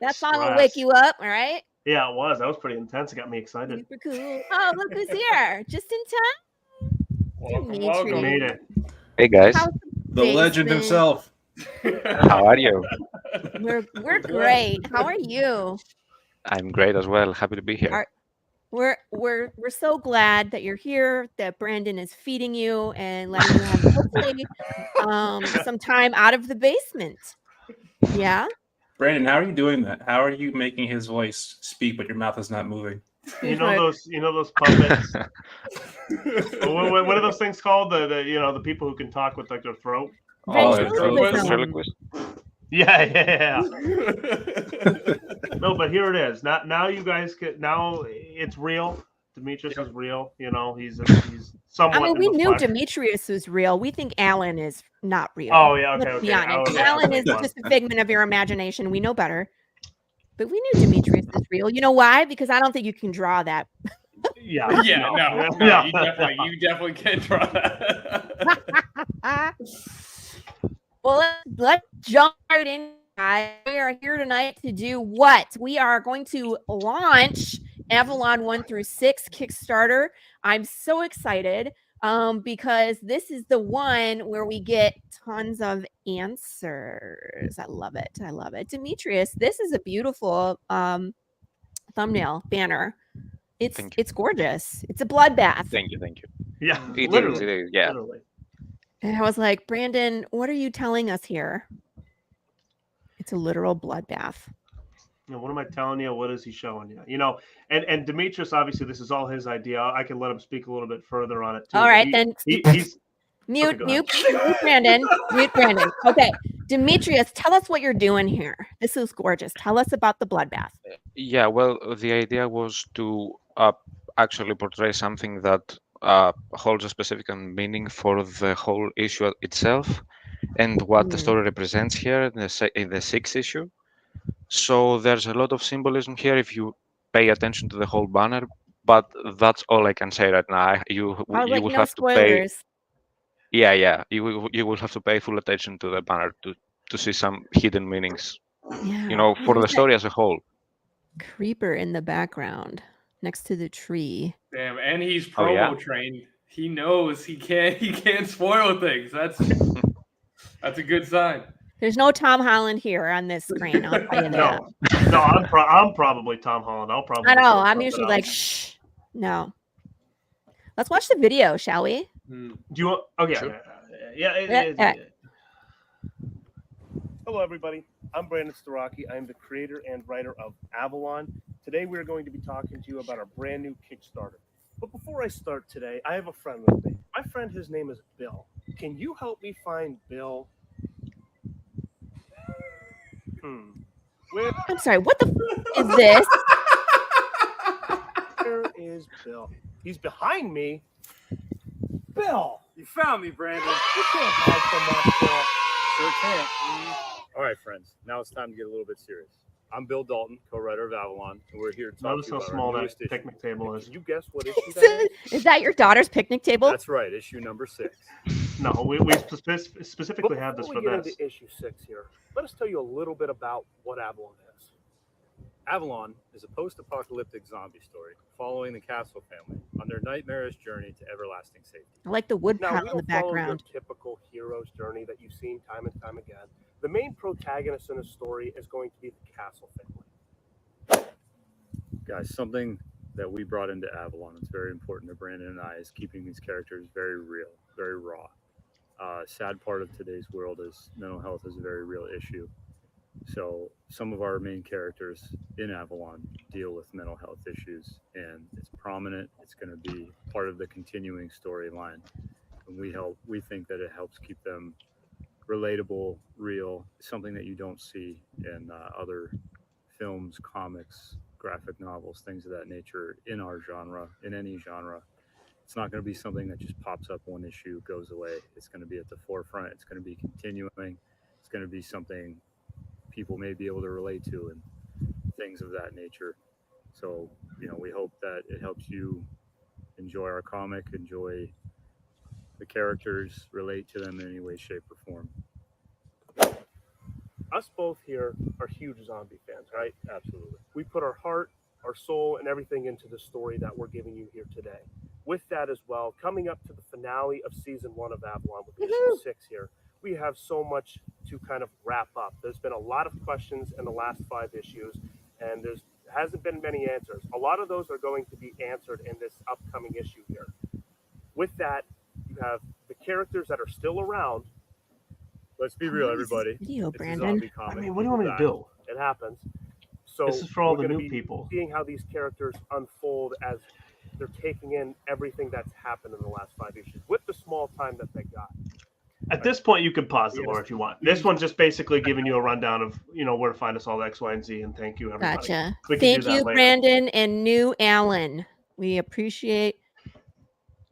That song will wake stress. you up, all right? Yeah, it was. That was pretty intense. It got me excited. Super cool. Oh, look who's here. Just in time. Welcome, We welcome. made Dimitri. it. Hey guys, How's the The legend basement? himself. how are you? We're We're good. great. How are you? I'm great as well. Happy to be here. Are we're so glad that you're here, that Brandon is feeding you and letting you have hopefully some time out of the basement. Yeah? Brandon, how are you doing that? How are you making his voice speak, but your mouth is not moving? You He's know like, those. You know those puppets. What are those things called? The people who can talk with like their throat. Oh, it's ventriloquism. Ventriloquist. Yeah. No, but here it is. Now you guys can. Now it's real. Demetrius is real. You know he's I somewhat mean, in we the knew flesh. Demetrius was real. We think Alan is not real. Oh yeah. Okay. Let's be Okay. honest. Okay, Alan okay, is fine. just a figment of your imagination. We know better. But we knew Demetrius is real. You know why? Because I don't think you can draw that. Yeah. Yeah, no, Yeah. you definitely can't draw that. Well, let's jump right in, guys. We are here tonight to do what? We are going to launch Avalon 1 through 6 Kickstarter. I'm so excited because this is the one where we get tons of answers. I love it. I love it. Demetrius, this is a beautiful thumbnail banner. Thank you. It's gorgeous. It's a bloodbath. Thank you. Thank you. Yeah. It Literally. is. Yeah. Literally. And I was like, Brandon, what are you telling us here? It's a literal bloodbath. You know, what am I telling you? What is he showing you? You know, and Demetrius, obviously, this is all his idea. I can let him speak a little bit further on it too. All but right, then he's mute, okay, go mute, ahead. mute Brandon. Mute Brandon. Okay. Demetrius, tell us what you're doing here. This is gorgeous. Tell us about the bloodbath. Yeah. Well, the idea was to actually portray something that holds a specific meaning for the whole issue itself, and what the Mm. story represents here in the sixth issue. So there's a lot of symbolism here if you pay attention to the whole banner. But that's all I can say right now. You I was you like, will no have to pay. spoilers. Yeah. You will have to pay full attention to the banner to see some hidden meanings. Yeah. You know, for There's the that story as a whole. creeper in the background next to the tree. Damn, and he's Oh, promo yeah? trained. He knows he can't spoil things. That's a good sign. There's no Tom Holland here on this screen. I'll tell you that. No, I'm probably Tom Holland. I'll probably. I know. throw I'm something usually out. like, shh. No. Let's watch the video, shall we? Do you want? Okay. Sure. Yeah. Hello, everybody. I'm Brandon Starocki. I am the creator and writer of Avalon. Today, we're going to be talking to you about our brand new Kickstarter. But before I start today, I have a friend with me. My friend, his name is Bill. Can you help me find Bill? Where I'm sorry. What the is this? is Bill? He's behind me. Bill, You found me, Brandon. you can't hide from us, Bill. Sure can't. All right, friends. Now it's time to get a little bit serious. I'm Bill Dalton, co-writer of Avalon, and we're here to talk Notice to you how about small our that newest issue. picnic table is. Can you guess what issue that is? Is that your daughter's picnic table? That's right, issue number 6. No, we specifically have this Before for we get this. into issue 6 here, let us tell you a little bit about what Avalon is. Avalon is a post-apocalyptic zombie story following the Castle family on their nightmarish journey to everlasting safety. I like the wood Now, pile we in the don't follow your background. typical hero's journey that you've seen time and time again. The main protagonist in the story is going to be the Castle family. Guys, something that we brought into Avalon that's very important to Brandon and I is keeping these characters very real, very raw. Sad part of today's world is mental health is a very real issue. So some of our main characters in Avalon deal with mental health issues, and it's prominent. It's going to be part of the continuing storyline, and we think that it helps keep them relatable, real, something that you don't see in other films, comics, graphic novels, things of that nature in our genre, in any genre. It's not going to be something that just pops up one issue, goes away. It's going to be at the forefront. It's going to be continuing. It's going to be something people may be able to relate to and things of that nature. So, we hope that it helps you enjoy our comic, enjoy the characters, relate to them in any way, shape, or form. us both here are huge zombie fans, right? Absolutely. We put our heart, our soul, and everything into the story that we're giving you here today. With that as well, coming up to the finale of season 1 of Avalon with issue 6 here, we have so much to kind of wrap up. There's been a lot of questions in the last 5 issues, and there's hasn't been many answers. A lot of those are going to be answered in this upcoming issue here. With that, you have the characters that are still around. Let's be real, everybody. Video, It's a Brandon. zombie I comic. mean, what do you want me to do? It happens. So This is for all we're the gonna new be people. seeing how these characters unfold as they're taking in everything that's happened in the last 5 issues with the small time that they got. At this point, you can pause it, Yes. Laura, if you want. This one's just basically giving you a rundown of where to find us all X, Y, and Z. And thank you, everybody. Gotcha. We can do Thank that you, later. Brandon and new Alan. We appreciate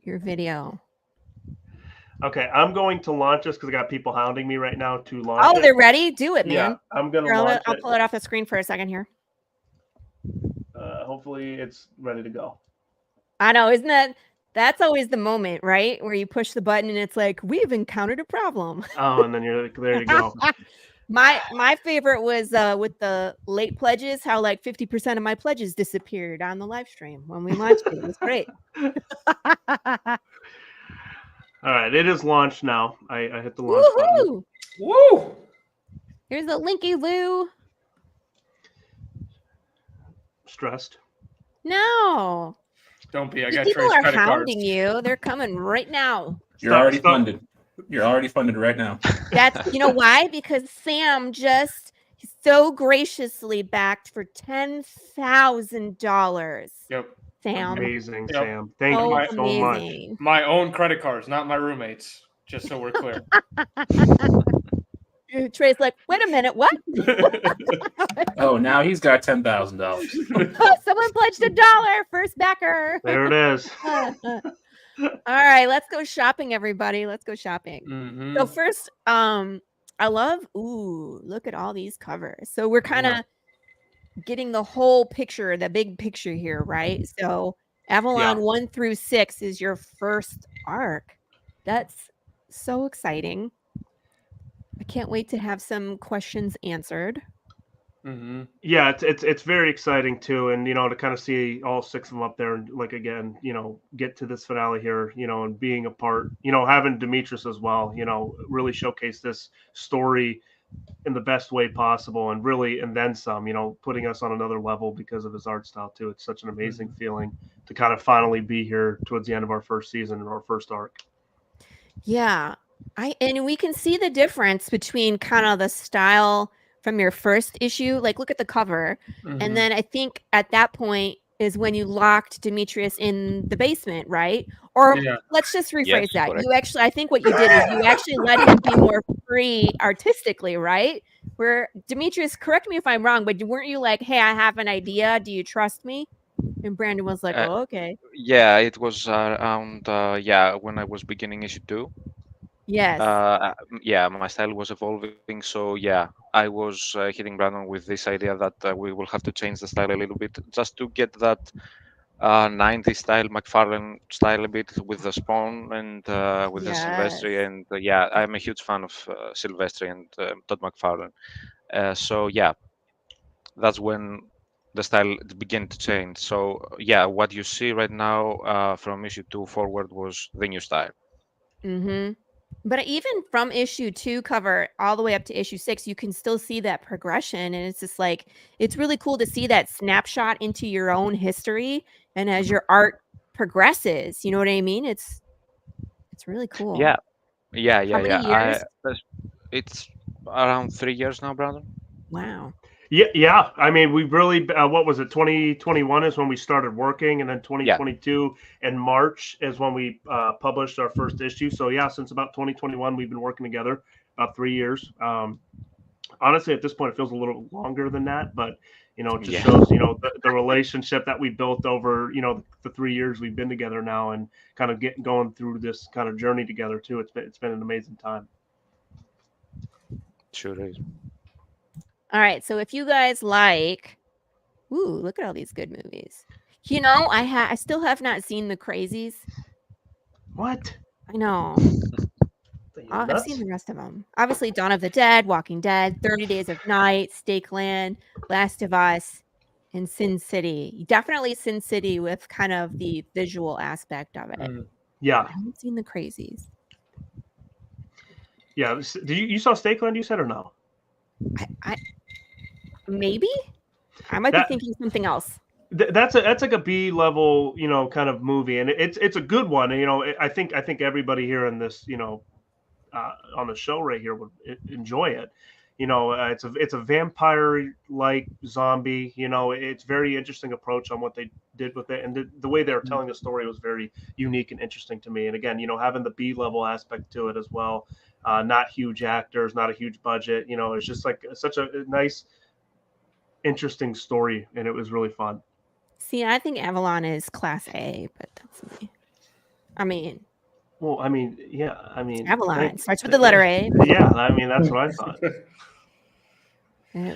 your video. Okay, I'm going to launch this because I got people hounding me right now to launch Oh, it. they're ready. Do it, man. Yeah, I'm going to Here, launch I'll it. pull it off the screen for a second here. Hopefully, it's ready to go. I know, isn't that's always the moment, right? Where you push the button and it's like, we've encountered a problem. Oh, and then you're like, there you go. My favorite was with the late pledges, how like 50% of my pledges disappeared on the live stream when we launched it. It was great. All right, it is launched now. I hit the launch button. Woohoo! Woo! Here's the Linky Lou. Stressed. No. Don't be. I These got people Trey's are credit cards. hounding you. They're coming right now. You're Stop, already stop. funded. You're already funded right now. That's you know why? Because Sam just so graciously backed for $10,000. Yep. Sam. Amazing, Yep. Sam. Thank So you so much. amazing. My own credit cards, not my roommates. Just so we're clear. Trey's like, wait a minute, what? Oh, now he's got $10,000. Someone pledged $1. First backer. There it is. All right, let's go shopping, everybody. Let's go shopping. Mhm. So first, I love. Ooh, look at all these covers. So we're kind of getting the whole picture, the big picture here, right? So Avalon 1 through 6 is your first arc. That's so exciting. I can't wait to have some questions answered. Mhm. Yeah, it's very exciting too, and to kind of see all 6 of them up there, and like again, get to this finale here, and being a part, having Demetrius as well, really showcase this story in the best way possible, and really, and then some, putting us on another level because of his art style too. It's such an amazing feeling to kind of finally be here towards the end of our first season and our first arc. Yeah, and we can see the difference between kind of the style from your first issue. Like, look at the cover. Mhm. And then I think at that point is when you locked Demetrius in the basement, right? Or Yeah. let's just rephrase Yes, that. correct. You actually, I think what you did is you actually let him be more free artistically, right? Where Demetrius, correct me if I'm wrong, but weren't you like, hey, I have an idea. Do you trust me? And Brandon was like, oh, okay. Yeah, it was around when I was beginning issue 2. Yes. Yeah, my style was evolving, so yeah, I was hitting Brandon with this idea that we will have to change the style a little bit just to get that 90s style, McFarlane style a bit with the Spawn and with the Silvestri, and yeah, I'm a huge fan of Silvestri and Todd McFarlane. So yeah, that's when the style began to change. So yeah, what you see right now from issue 2 forward was the new style. Mm-hmm. But even from issue 2 cover all the way up to issue 6, you can still see that progression. And it's just like, it's really cool to see that snapshot into your own history. And as your art progresses, you know what I mean? It's really cool. Yeah. How many years? It's around 3 years now, Brandon. Wow. Yeah. I mean, we really, what was it? 2021 is when we started working, and then 2022 in March is when we published our first issue. So yeah, since about 2021, we've been working together about 3 years. Honestly, at this point, it feels a little longer than that, but it just shows, the relationship that we built over, the 3 years we've been together now, and kind of going through this kind of journey together too. It's been an amazing time. Sure is. All right. So if you guys like, ooh, look at all these good movies. I still have not seen The Crazies. What? I know. You I've nuts? seen the rest of them. Obviously, Dawn of the Dead, Walking Dead, 30 Days of Night, Stakeland, Last of Us, and Sin City. Definitely Sin City with kind of the visual aspect of it. Yeah, I haven't seen the crazies. yeah. Did you saw Stakeland? You said or no? I maybe I might That- be thinking something else. That's like a B level, kind of movie, and it's a good one. I think everybody here in this, on the show right here would enjoy it. It's a vampire like zombie. It's very interesting approach on what they did with it, and the way they were telling the story was very unique and interesting to me. And again, having the B level aspect to it as well. Not huge actors, not a huge budget. It's just like such a nice, interesting story, and it was really fun. See, I think Avalon is class A, but that's me. I mean, Well, yeah, Avalon starts with the letter A. Yeah, that's what I thought.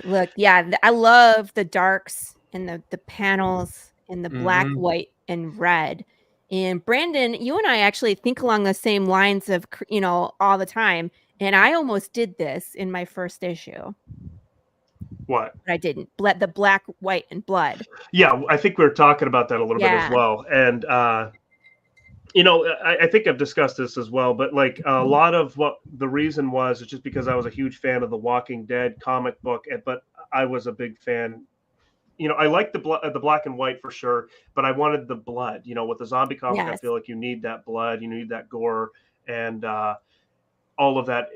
Look, yeah, I love the darks and the panels and the black, Mhm. white, and red. And Brandon, you and I actually think along the same lines of, all the time. And I almost did this in my first issue, What? but I didn't. The black, white, and blood. Yeah, I think we were talking about that a little bit as Yeah. well. And I think I've discussed this as well, but like a lot of what the reason was is just because I was a huge fan of the Walking Dead comic book, but I was a big fan. I like the black and white for sure, but I wanted the blood. With the zombie comic, I Yes. feel like you need that blood, you need that gore, and all of that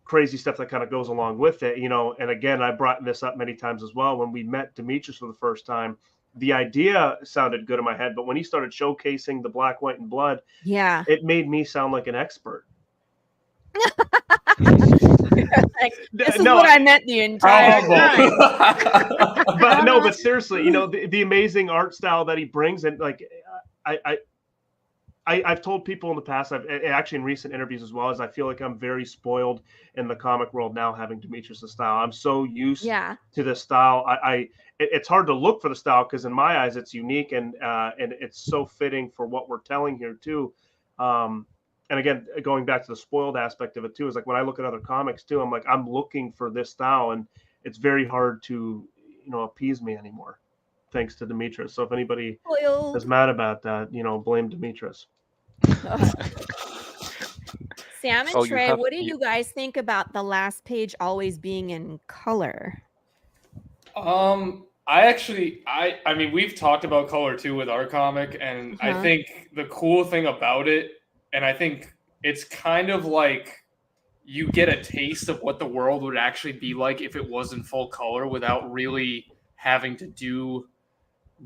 crazy stuff that kind of goes along with it. And again, I brought this up many times as well. When we met Demetrius for the first time, the idea sounded good in my head, but when he started showcasing the black, white, and blood, Yeah. it made me sound like an expert. Like, this is what I meant the entire time. But seriously, the amazing art style that he brings, and like I've told people in the past, I've actually in recent interviews as well, as I feel like I'm very spoiled in the comic world now having Demetrius' style. I'm so used to this style. It's hard to look for the style because in my eyes it's unique and it's so fitting for what we're telling here too. And again, going back to the spoiled aspect of it too, is like when I look at other comics too, I'm like, I'm looking for this style, and it's very hard to, appease me anymore, thanks to Demetrius. So if anybody is mad about that, blame Demetrius. Sam and Trey, what do you guys think about the last page always being in color? I mean, we've talked about color too with our comic, and I think the cool thing about it, and I think it's kind of like you get a taste of what the world would actually be like if it was in full color without really having to do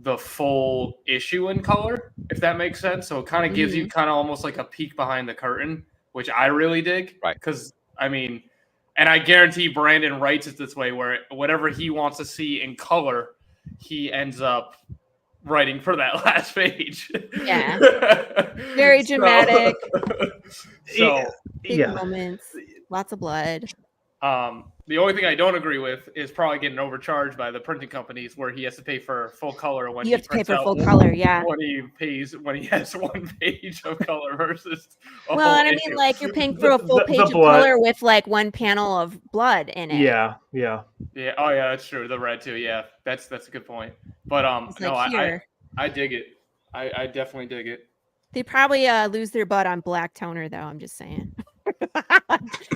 the full issue in color, if that makes sense. So it kind of gives you kind of almost like a peek behind the curtain, which I really dig. Right. Because, I mean, and I guarantee Brandon writes it this way where whatever he wants to see in color, he ends up writing for that last page. Yeah. Very dramatic. Big Yeah. moments. Lots of blood. The only thing I don't agree with is probably getting overcharged by the printing companies where he has to pay for full color when you have to pay for full color, yeah. When he has one page of color versus a well, whole and I issue. mean, like you're paying for a full page of color with like one panel of blood in it. Yeah. Oh yeah, that's true. The red too. Yeah, that's a good point. But no, I dig it. I definitely dig it. They probably lose their butt on black toner though. I'm just saying.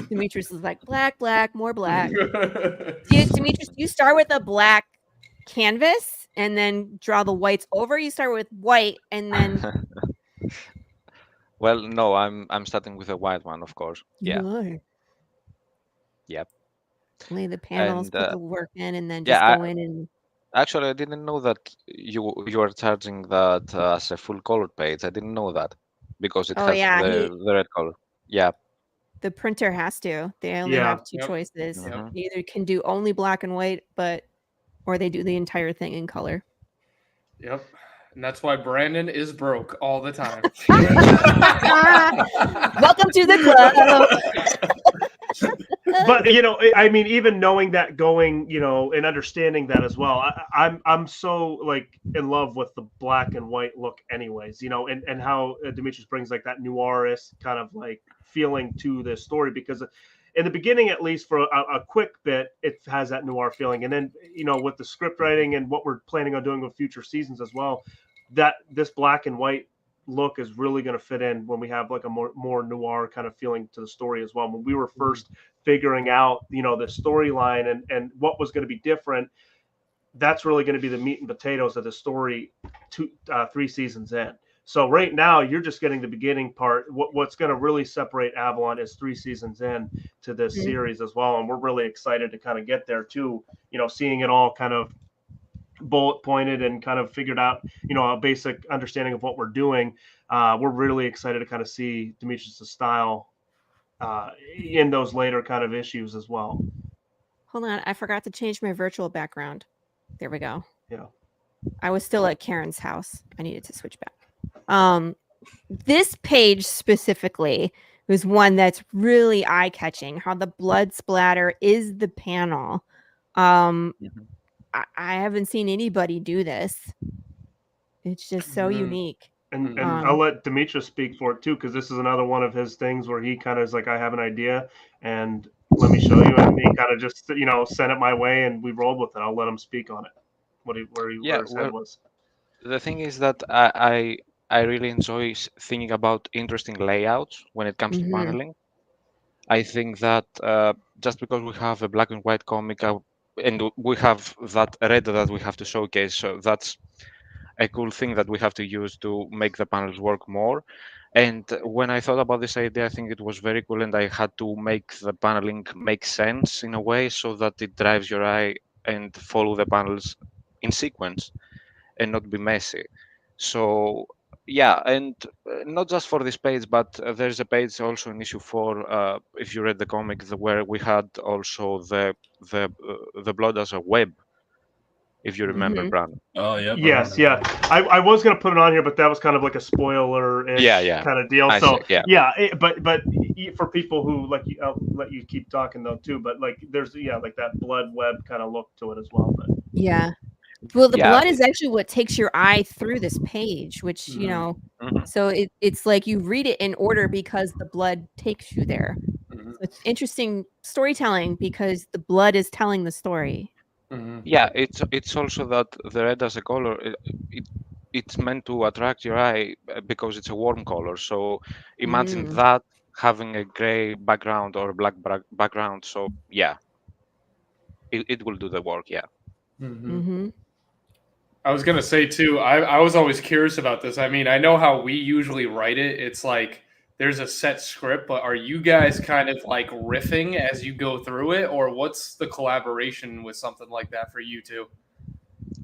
Demetrius is like black, more black. Demetrius, you start with a black canvas and then draw the whites over. You start with white and then. Well, no, I'm starting with a white one, of course. Yeah. No. Yep. Lay the panels, And, put the work in, and then just go in and. Actually, I didn't know that you are charging that as a full colored page. I didn't know that because it has the red color. Yeah. The printer has to. They only have two choices. Yep. They either can do only black and white, or they do the entire thing in color. Yep. And that's why Brandon is broke all the time. Welcome to the club. But I mean, even knowing that, going, and understanding that as well, I'm so like in love with the black and white look, anyways. And how Demetrius brings like that noirist kind of like feeling to this story, because in the beginning, at least for a quick bit, it has that noir feeling, and then with the script writing and what we're planning on doing with future seasons as well, that this black and white look is really going to fit in when we have like a more noir kind of feeling to the story as well. When we were first figuring out the storyline and what was going to be different, that's really going to be the meat and potatoes of the story 3 seasons in. So right now you're just getting the beginning part. What's going to really separate Avalon is 3 seasons in to this series as well, and we're really excited to kind of get there too, seeing it all kind of bullet pointed and kind of figured out, a basic understanding of what we're doing. We're really excited to kind of see Demetrius' style in those later kind of issues as well. Hold on, I forgot to change my virtual background. There we go. Yeah. I was still at Karen's house. I needed to switch back. This page specifically was one that's really eye-catching. How the blood splatter is the panel. I haven't seen anybody do this. It's just so unique. And I'll let Demetrius speak for it too, because this is another one of his things where he kind of is like, I have an idea and let me show you. And he kind of just, sent it my way and we rolled with it. I'll let him speak on it. Where his head was. The thing is that I really enjoy thinking about interesting layouts when it comes to paneling. I think that just because we have a black and white comic and we have that red that we have to showcase, so that's a cool thing that we have to use to make the panels work more. And when I thought about this idea, I think it was very cool, and I had to make the paneling make sense in a way so that it drives your eye and follow the panels in sequence and not be messy. So yeah, and not just for this page, but there's a page also in issue 4, if you read the comic, where we had also the blood as a web, if you remember, Brandon. Oh yeah. Yes, yeah. I was gonna put it on here, but that was kind of like a spoiler kind of deal. But for people who like, I'll let you keep talking though too. But like, there's like that blood web kind of look to it as well. But yeah. Well, the blood is actually what takes your eye through this page, which, so it's like you read it in order because the blood takes you there. So it's interesting storytelling because the blood is telling the story. Yeah, it's also that the red as a color, it's meant to attract your eye because it's a warm color. So imagine that having a gray background or a black background. So yeah, it will do the work. Yeah. I was gonna say too, I was always curious about this. I mean, I know how we usually write it. It's like there's a set script, but are you guys kind of like riffing as you go through it, or what's the collaboration with something like that for you two?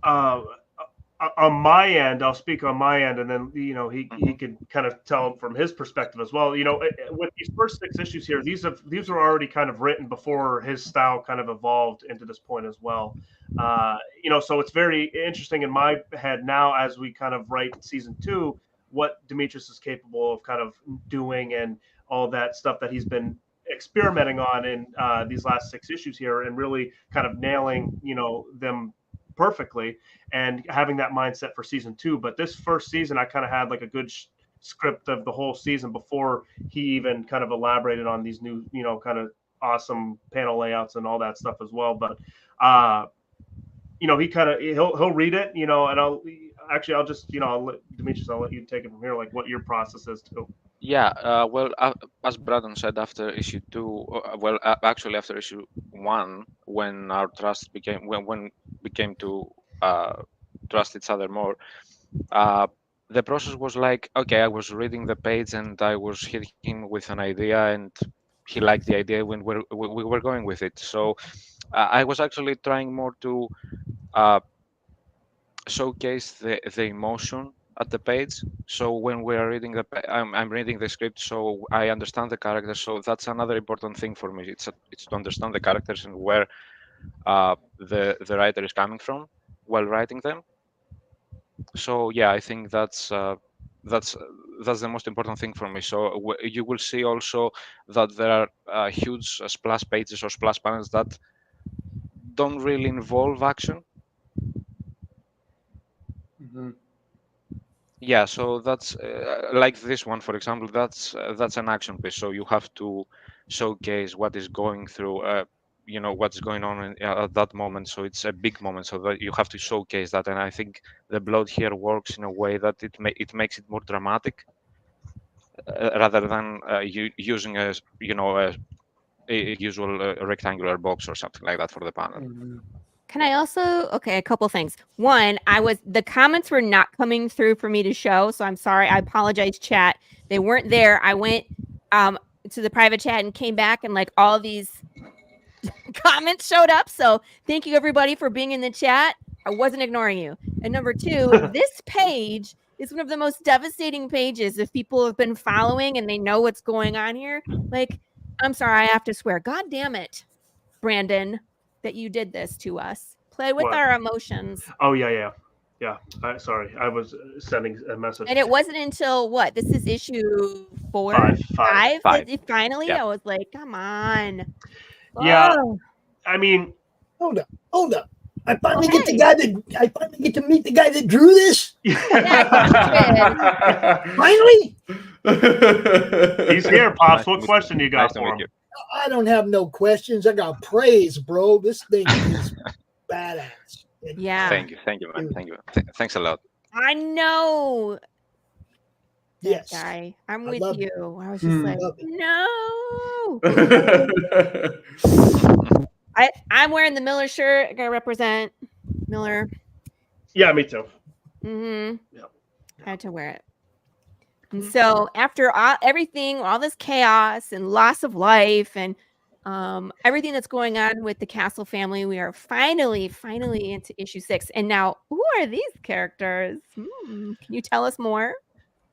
On my end, I'll speak on my end, and then he could kind of tell from his perspective as well. With these first 6 issues here, these were already kind of written before his style kind of evolved into this point as well. So it's very interesting in my head now as we kind of write season 2, what Demetrius is capable of kind of doing and all that stuff that he's been experimenting on in these last 6 issues here, and really kind of nailing them perfectly and having that mindset for season 2. But this first season, I kind of had like a good script of the whole season before he even kind of elaborated on these new, kind of awesome panel layouts and all that stuff as well. But he kind of he'll read it, and I'll just Demetrius, I'll let you take it from here, like what your process is too. Yeah, well, as Brandon said, after issue 2, actually after issue 1, when our trust became when we came to trust each other more, the process was like, okay, I was reading the page and I was hitting him with an idea, and he liked the idea when we were going with it. So I was actually trying more to showcase the emotion at the page. So when we are reading I'm reading the script, so I understand the characters. So that's another important thing for me. It's to understand the characters and where the writer is coming from while writing them. So yeah, I think that's that's the most important thing for me. So you will see also that there are huge splash pages or splash panels that don't really involve action. Mhm. Yeah, so that's like this one, for example. That's an action piece. So you have to showcase what is going through, what's going on at that moment. So it's a big moment. So that you have to showcase that. And I think the blood here works in a way that it makes it more dramatic, rather than using a usual rectangular box or something like that for the panel. Mhm. Can I also a couple things. One, the comments were not coming through for me to show, so I'm sorry. I apologize, chat. They weren't there. I went to the private chat and came back, and like all these comments showed up. So thank you everybody for being in the chat. I wasn't ignoring you. And number two, this page is one of the most devastating pages if people have been following and they know what's going on here. Like, I'm sorry, I have to swear. God damn it, Brandon, that you did this to us. Play with What? our emotions. Oh yeah. Sorry, I was sending a message. And it wasn't until what? This is issue 4, Five. 5 that it finally. Yeah. I was like, come on. Yeah. Oh, I mean, Hold up. I finally okay. I finally get to meet the guy that drew this. Finally, he's here, Pops. Nice to What meet question you got Nice to for meet him? you. I don't have no questions. I got praise, bro. This thing is badass. Yeah. Thank you, man. Dude. Thank you. Thanks a lot. I know. That Yes. guy. I'm I with love it. you. I was just like, Love it. no. I'm wearing the Miller shirt. I gotta represent Miller. Yeah, me too. Mm-hmm. Yep. I had to wear it. And so after all this chaos and loss of life and everything that's going on with the Castle family, we are finally into issue 6. And now, who are these characters? Can you tell us more?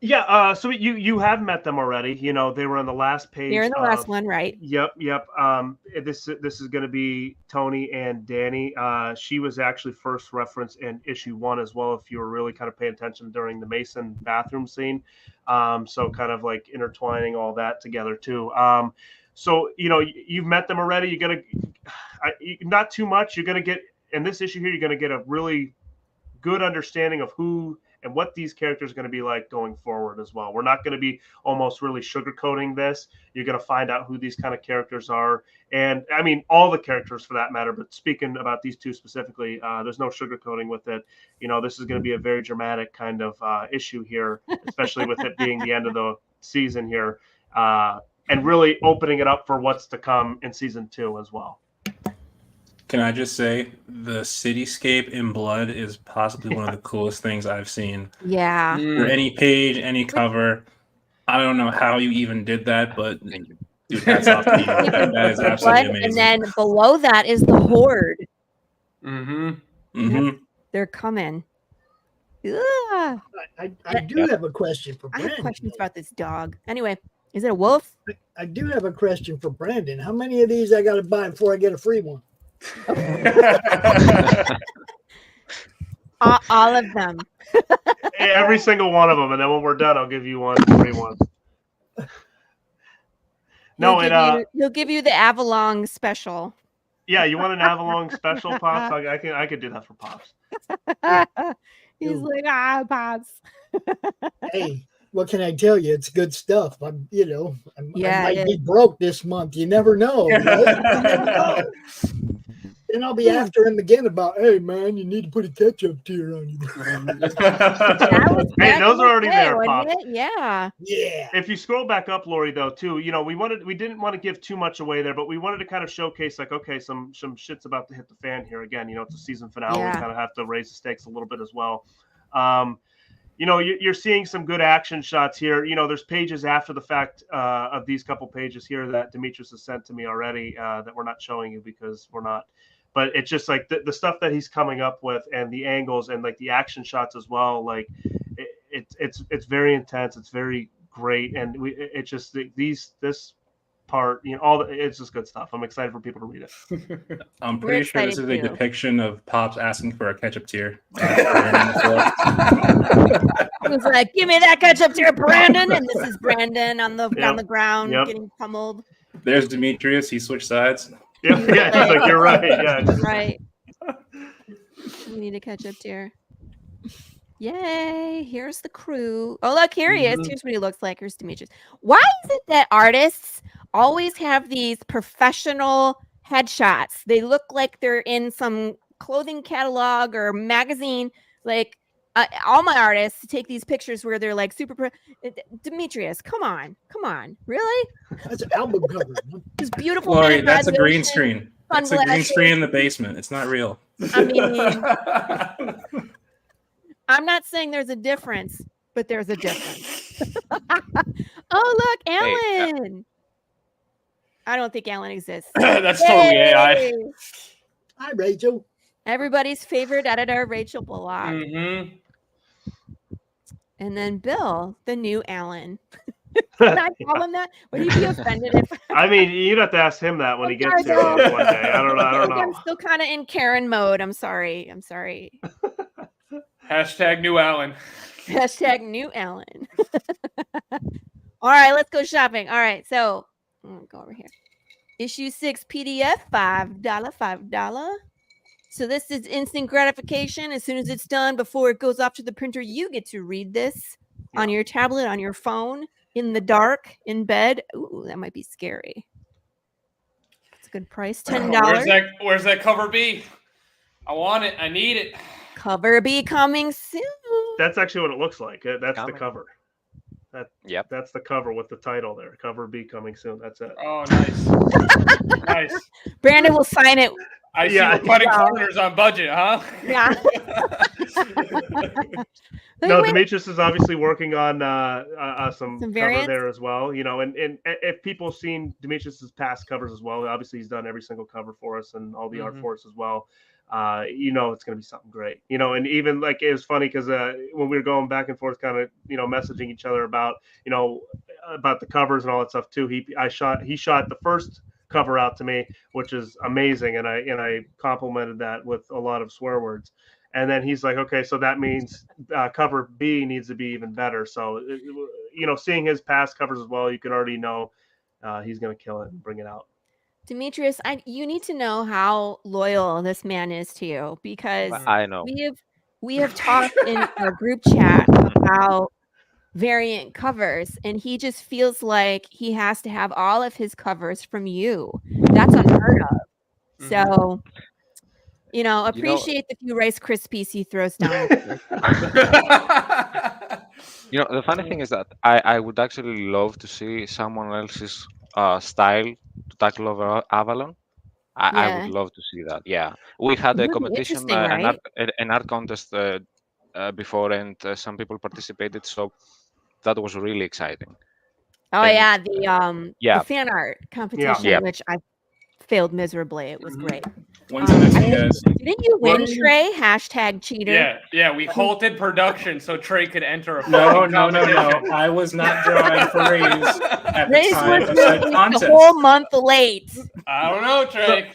Yeah, so you have met them already. You know, they were on the last page. They're in the last one, right? Yep. This is going to be Tony and Danny. She was actually first referenced in issue 1 as well, if you were really kind of paying attention during the Mason bathroom scene. So kind of like intertwining all that together too. So you've met them already. You're gonna not too much. You're gonna get in this issue here. You're gonna get a really good understanding of who and what these characters are going to be like going forward as well. We're not going to be almost really sugarcoating this. You're going to find out who these kind of characters are. And I mean, all the characters for that matter, but speaking about these two specifically, there's no sugarcoating with it. This is going to be a very dramatic kind of issue here, especially with it being the end of the season here, and really opening it up for what's to come in season 2 as well. Can I just say the cityscape in blood is possibly one of the coolest things I've seen. Yeah. For any page, any cover. I don't know how you even did that, but Thank you. dude, hats off to you. That is absolutely amazing. And then below that is the Horde. They're coming. Ugh. I do have a question for I Brandon. have questions about this dog. Anyway, is it a wolf? I do have a question for Brandon. How many of these I got to buy before I get a free one? All of them. Every single one of them, and then when we're done, I'll give you one free one. No, he'll give you the Avalon special. Yeah, you want an Avalon special, Pops? I could do that for Pops. He's like, Pops. Hey, what can I tell you? It's good stuff. I might be broke this month. You never know. Right? You never know. Then I'll be after him again about, hey man, you need to put a ketchup tier on you. Hey, those are already there, Pops. Yeah. If you scroll back up, Lori, though, too, we didn't want to give too much away there, but we wanted to kind of showcase, like, okay, some shit's about to hit the fan here again. It's a season finale. Yeah. We kind of have to raise the stakes a little bit as well. You're seeing some good action shots here. There's pages after the fact of these couple pages here that Demetrius has sent to me already that we're not showing you because we're not. But it's just like the stuff that he's coming up with and the angles and like the action shots as well. Like it's very intense. It's very great, and this part, all it's just good stuff. I'm excited for people to read it. I'm pretty sure this is a depiction of Pops asking for a ketchup tier. He was like, "Give me that ketchup tier, Brandon," and this is Brandon on the ground getting pummeled. There's Demetrius. He switched sides. Yeah, he's like, "You're right." Yeah, right. We need a ketchup tier. Yay, here's the crew. Oh, look, here he is. Here's what he looks like. Here's Demetrius. Why is it that artists always have these professional headshots? They look like they're in some clothing catalog or magazine. Like all my artists take these pictures where they're like super Demetrius, come on. Really? That's an album cover. It's beautiful. Lori, that's a green screen. That's a green screen in the basement. It's not real. I mean, I'm not saying there's a difference, but there's a difference. Oh, look, Alan. I don't think Alan exists. That's totally AI. Hi, Rachel. Everybody's favorite editor, Rachel Bullock. Mm-hmm. And then Bill, the new Alan. Can I call him that? Would he be offended if? I mean, you'd have to ask him that when he gets here one day. I don't know. I'm still kind of in Karen mode. I'm sorry. Hashtag new Alan. Hashtag new Alan. All right, let's go shopping. All right, so I'm gonna go over here. Issue 6 PDF, $5. So this is instant gratification. As soon as it's done, before it goes off to the printer, you get to read this on your tablet, on your phone, in the dark, in bed. Ooh, that might be scary. It's a good price, $10. Where's that cover B? I want it. I need it. Cover B coming soon. That's actually what it looks like. That's the cover. Yep. That's the cover with the title there. Cover B coming soon. That's it. Oh, nice. Nice. Brandon will sign it. I see we're cutting corners on budget, huh? Yeah. No, Demetrius is obviously working on some cover variants there as well. And if people have seen Demetrius's past covers as well, obviously he's done every single cover for us and all the art for us as well. It's going to be something great. And even like it was funny because when we were going back and forth, kind of messaging each other about about the covers and all that stuff too. He shot the first cover out to me, which is amazing, and I complimented that with a lot of swear words. And then he's like, okay, so that means cover B needs to be even better. So seeing his past covers as well, you can already know he's going to kill it and bring it out. Demetrius, you need to know how loyal this man is to you, because I know we have talked in our group chat about variant covers, and he just feels like he has to have all of his covers from you. That's unheard of. So, appreciate the few Rice Krispies he throws down. The funny thing is that I would actually love to see someone else's style to tackle over Avalon. I would love to see that. Yeah, we had a competition, an art contest before, and some people participated. So that was really exciting. Oh, and, the fan art competition, which I failed miserably. It was great. When's the next one, guys? Didn't you win, Trey? Hashtag cheater. Yeah. We halted production so Trey could enter a No. I was not drawing for Rays at the time of said contest. A whole month late. I don't know, Trey.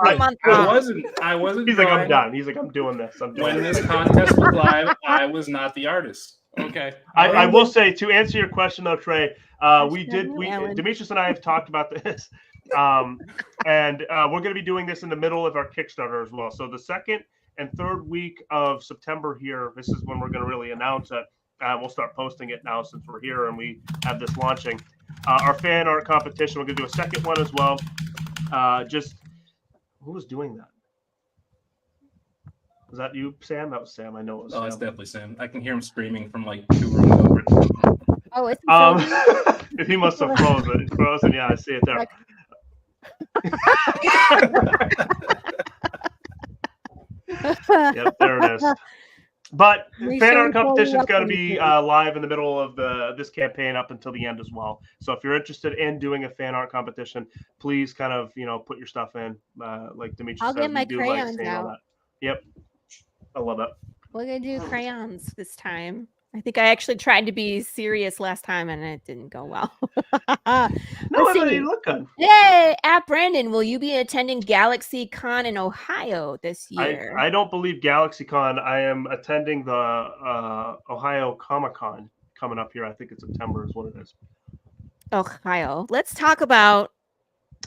I wasn't. He's like, I'm done. He's like, I'm doing this. When this contest was live, I was not the artist. Okay. I will say, to answer your question though, Trey, Demetrius and I have talked about this. And we're going to be doing this in the middle of our Kickstarter as well. So the second and third week of September here, this is when we're going to really announce it. We'll start posting it now since we're here and we have this launching. Our fan art competition, we're going to do a second one as well. Who was doing that? Was that you, Sam? That was Sam. I know it was Sam. It's definitely Sam. I can hear him screaming from like 2 rooms over. Oh, it's if he must have frozen. Yeah, I see it there. Yep, there it is. But fan art competition is going to be live in the middle of this campaign up until the end as well. So if you're interested in doing a fan art competition, please kind of put your stuff in. Like Demetrius I'll said, get my crayons out. Yep, I love that. We're gonna do crayons this time. I think I actually tried to be serious last time and it didn't go well. No, Let's see. you look good. Yay! At Brandon, will you be attending Galaxy Con in Ohio this year? I don't believe GalaxyCon. I am attending the Ohio Comic Con coming up here. I think it's September is what it is. Ohio. Let's talk about.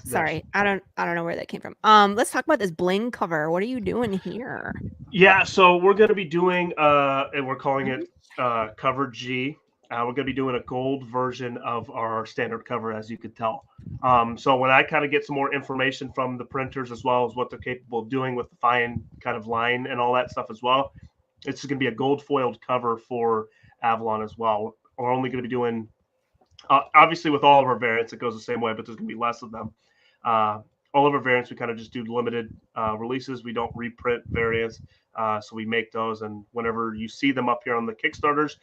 Yes. Sorry, I don't know where that came from. Let's talk about this bling cover. What are you doing here? Yeah, so we're going to be doing, and we're calling it Cover G. We're going to be doing a gold version of our standard cover, as you could tell. So when I kind of get some more information from the printers, as well as what they're capable of doing with the fine kind of line and all that stuff as well, it's going to be a gold foiled cover for Avalon as well. We're only going to be doing, obviously with all of our variants, it goes the same way, but there's going to be less of them. All of our variants, we kind of just do limited releases. We don't reprint variants. So we make those. And whenever you see them up here on the Kickstarters,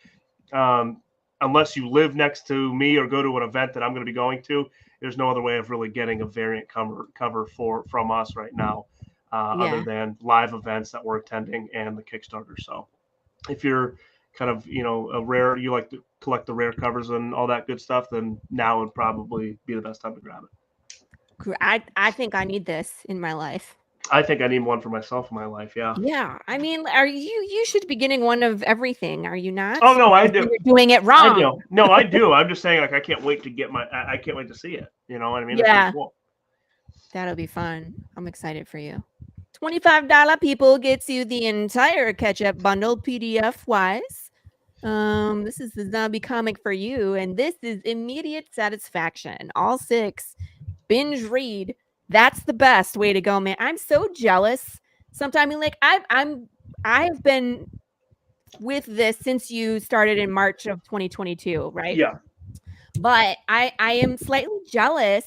unless you live next to me or go to an event that I'm going to be going to, there's no other way of really getting a variant cover from us right now, other than live events that we're attending and the Kickstarter. So if you're kind of, you like to collect the rare covers and all that good stuff, then now would probably be the best time to grab it. I think I need this in my life. I think I need one for myself in my life. Yeah. Yeah. I mean, you should be getting one of everything. Are you not? Oh no, I do. You're doing it wrong. I do. No, I do. I'm just saying, like, I can't wait to get I can't wait to see it. You know what I mean? Yeah. Cool. That'll be fun. I'm excited for you. $25 people gets you the entire catch-up bundle PDF wise. This is the zombie comic for you, and this is immediate satisfaction. All 6 binge read. That's the best way to go, man. I'm so jealous. Sometimes, like, I've been with this since you started in March of 2022, right? Yeah. But I am slightly jealous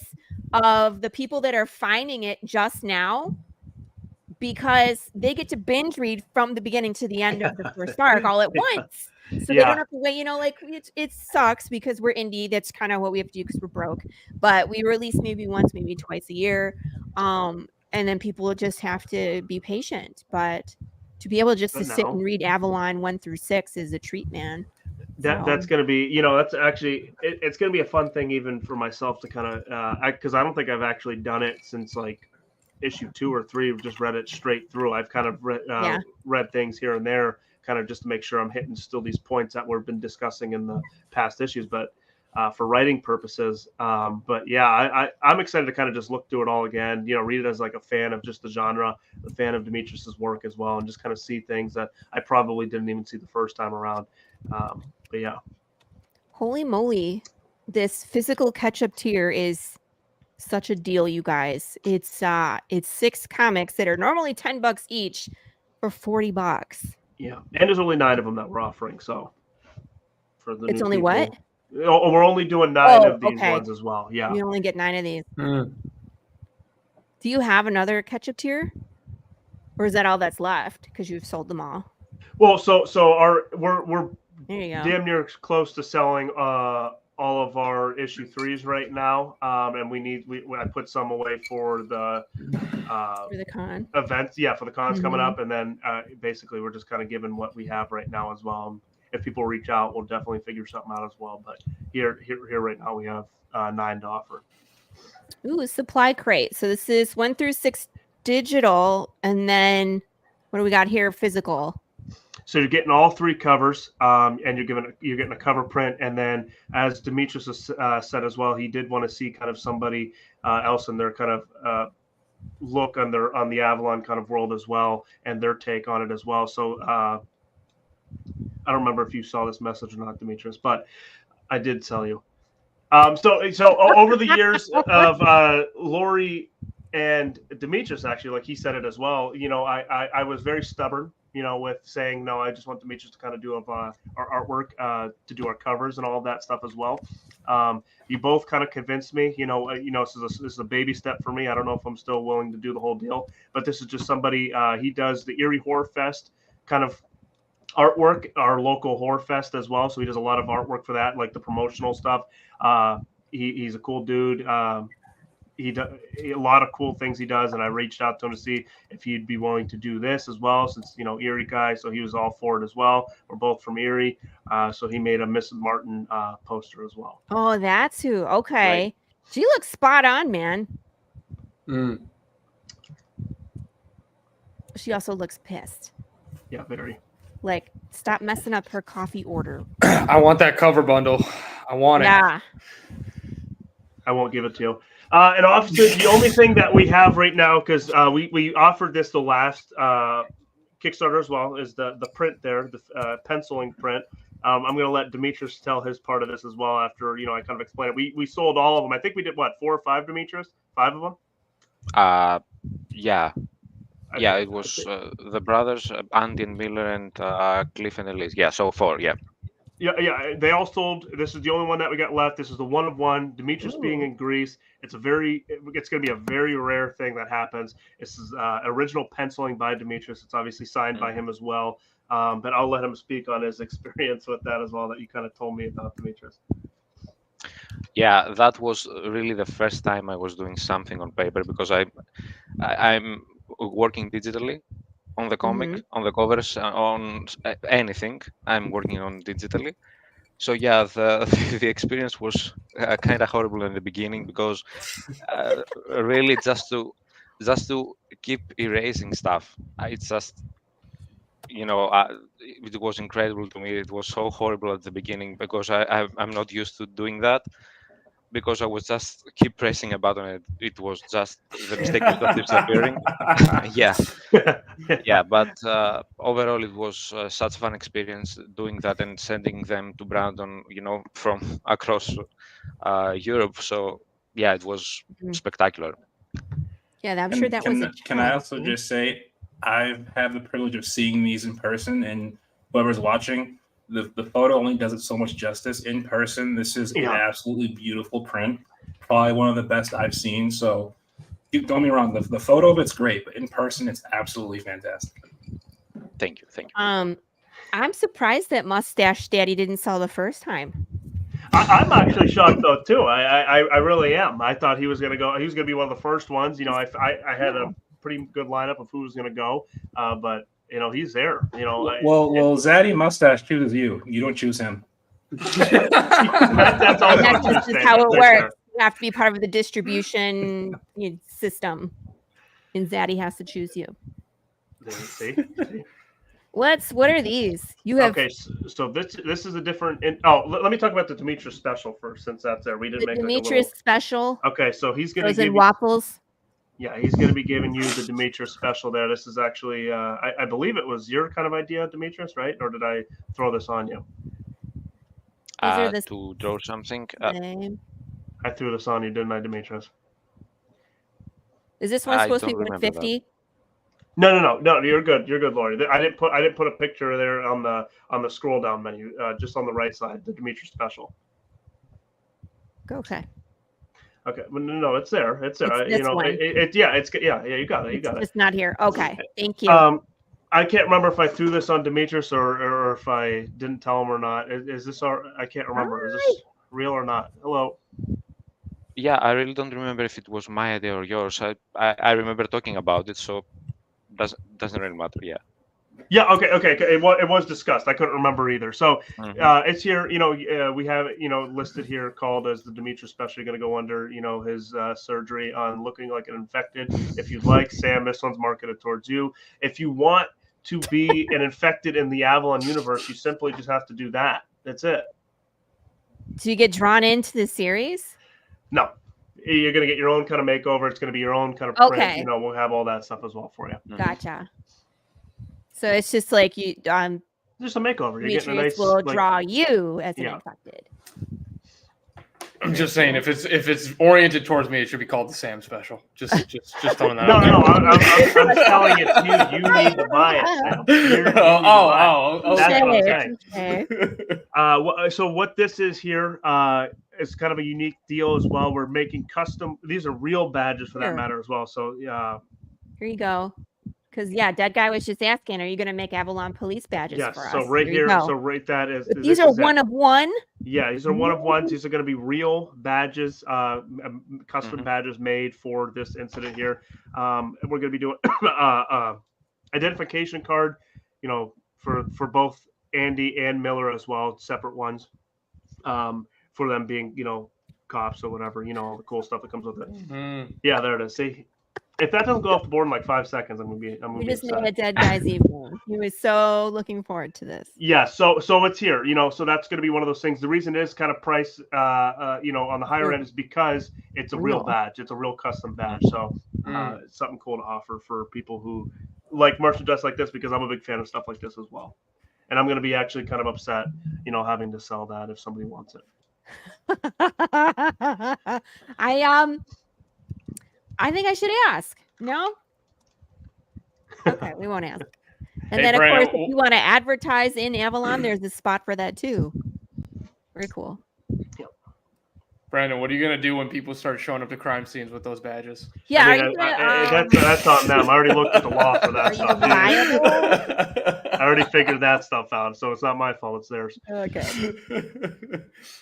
of the people that are finding it just now, because they get to binge read from the beginning to the end of the first arc all at once. So they don't have to wait, like it sucks because we're indie. That's kind of what we have to do because we're broke. But we release maybe once, maybe twice a year. And then people just have to be patient. But to be able just to sit and read Avalon 1 through 6 is a treat, man. That's going to be, that's actually, it's going to be a fun thing even for myself to kind of, because I don't think I've actually done it since like issue 2 or 3. I've just read it straight through. I've kind of read things here and there, kind of just to make sure I'm hitting still these points that we've been discussing in the past issues, but for writing purposes. But yeah, I'm excited to kind of just look through it all again, read it as like a fan of just the genre, a fan of Demetrius's work as well, and just kind of see things that I probably didn't even see the first time around. But yeah. Holy moly. This physical catch-up tier is such a deal, you guys. It's 6 comics that are normally $10 each for $40. Yeah, and there's only 9 of them that we're offering. So for the it's only people, what? Oh, we're only doing 9 of these ones as well. Yeah, you only get 9 of these. Do you have another catch-up tier, or is that all that's left because you've sold them all? Well, so we're damn near close to selling all of our issue 3s right now, and I put some away for the con events. Yeah, for the cons coming up, and then basically we're just kind of giving what we have right now as well. If people reach out, we'll definitely figure something out as well. But here right now we have 9 to offer. Ooh, supply crate. So this is 1 through 6 digital, and then what do we got here? Physical. So you're getting all 3 covers, and you're getting a cover print, and then as Demetrius has said as well, he did want to see kind of somebody else in their kind of look on the Avalon kind of world as well, and their take on it as well. So I don't remember if you saw this message or not, Demetrius, but I did tell you. So over the years of Lori and Demetrius, actually, like he said it as well, I was very stubborn, with saying, no, I just want Demetrius to kind of do our artwork, to do our covers and all of that stuff as well. You both kind of convinced me, this is a baby step for me. I don't know if I'm still willing to do the whole deal, but this is just somebody, he does the Erie Horror Fest kind of artwork, our local horror fest as well. So he does a lot of artwork for that, like the promotional stuff. He's a cool dude. he does a lot of cool things he does, and I reached out to him to see if he'd be willing to do this as well, since Erie guy, so he was all for it as well. We're both from Erie, so he made a Mrs. Martin poster as well. Oh, that's who. Okay, Right. she looks spot on, man. She also looks pissed. Yeah, very. Like, stop messing up her coffee order. I want that cover bundle. I want it. Yeah. I won't give it to you. And officers, the only thing that we have right now, because we offered this the last Kickstarter as well, is the print there, the penciling print. I'm going to let Demetrius tell his part of this as well after I kind of explain it. We sold all of them. I think we did 4 or 5, Demetrius? 5 of them? Yeah. Yeah, it was the brothers, Andy and Miller, and Cliff and Elise. Yeah, so 4, yeah. Yeah, they all sold. This is the only one that we got left. This is the one of one. Demetrius being in Greece, it's going to be a very rare thing that happens. This is original penciling by Demetrius. It's obviously signed by him as well. But I'll let him speak on his experience with that as well, that you kind of told me about, Demetrius. Yeah, that was really the first time I was doing something on paper, because I'm working digitally on the comic, on the covers, on anything I'm working on digitally. So yeah, the experience was kind of horrible in the beginning, because really just to keep erasing stuff, it's just it was incredible to me. It was so horrible at the beginning, because I'm not used to doing that, because I was just keep pressing a button and it was just the mistake was just disappearing. yeah, but overall it was such a fun experience doing that and sending them to Brandon, from across Europe. So yeah, it was spectacular. Yeah, I'm sure that was. Can I also just say, I've had the privilege of seeing these in person, and whoever's watching, the photo only does it so much justice. In person, this is an absolutely beautiful print, probably one of the best I've seen. So don't get me wrong, the photo of it's great, but in person, it's absolutely fantastic. Thank you. I'm surprised that Mustache Daddy didn't sell the first time. I'm actually shocked though too. I really am. I thought he was going to go. He was going to be one of the first ones. I had a pretty good lineup of who was going to go, but he's there. Well, Zaddy Mustache chooses you. You don't choose him. that's all. That's just how it works. You have to be part of the distribution system, and Zaddy has to choose you. See? What are these? You have so this is a different. Let me talk about the Demetrius special first, since that's there. We didn't make Demetrius special. Okay, so he's going to give waffles. Yeah, he's going to be giving you the Demetrius special there. This is actually, I believe it was your kind of idea, Demetrius, right? Or did I throw this on you? To draw something. I threw this on you, didn't I, Demetrius? Is this one supposed to be 150? No. You're good. You're good, Lori. I didn't put a picture there on the scroll down menu, just on the right side, the Demetrius special. Okay. Okay, well, no, it's there. It's there. It's this one. You got it. It's not here. Okay, thank you. I can't remember if I threw this on Demetrius or if I didn't tell him or not. Is this I can't remember. Is this real or not? Hello. Yeah, I really don't remember if it was my idea or yours. I remember talking about it, so doesn't really matter. Yeah. Yeah. Okay. It was discussed. I couldn't remember either. So it's here. We have it. Listed here, called as the Demetrius special. You're going to go under. His surgery on looking like an infected. If you'd like, Sam, this one's marketed towards you. If you want to be an infected in the Avalon universe, you simply just have to do that. That's it. Do you get drawn into the series? No. You're going to get your own kind of makeover. It's going to be your own kind of print. Okay. We'll have all that stuff as well for you. Gotcha. So it's just like you just a makeover. You're getting a nice will draw you as an infected. I'm just saying, if it's oriented towards me, it should be called the Sam special. Just throwing that. No. I'm telling it to you. You need to buy it. That's what I'm saying. So what this is here is kind of a unique deal as well. We're making custom. These are real badges for that matter as well. So here you go. Because Dead Guy was just asking, are you going to make Avalon police badges Yes. for us? So right There you here, go. so right that is. But these are one of one. Yeah, these are one of ones. These are going to be real badges, custom Mhm. badges made for this incident here. And we're going to be doing identification card, for both Andy and Miller as well, separate ones, for them being, cops or whatever, all the cool stuff that comes with it. Mm. Yeah, there it is. See, if that doesn't go off the board in like 5 seconds, I'm We gonna be just upset. made a Dead Guy's evening. He was so looking forward to this. Yeah, so it's here, so that's going to be one of those things. The reason it is kind of price, on the higher end is because it's a real badge. It's a real custom badge. So it's something cool to offer for people who like merchandise like this, because I'm a big fan of stuff like this as well. And I'm going to be actually kind of upset, having to sell that if somebody wants it. I think I should ask. No? Okay, we won't ask. And Hey, then, of Brandon, course, if you want to advertise in Avalon, there's a spot for that too. Very cool. Brandon, what are you gonna do when people start showing up to crime scenes with those badges? Yeah, I mean, that's on them. I already looked at the law for that stuff. I already figured that stuff out, so it's not my fault. It's theirs. Okay.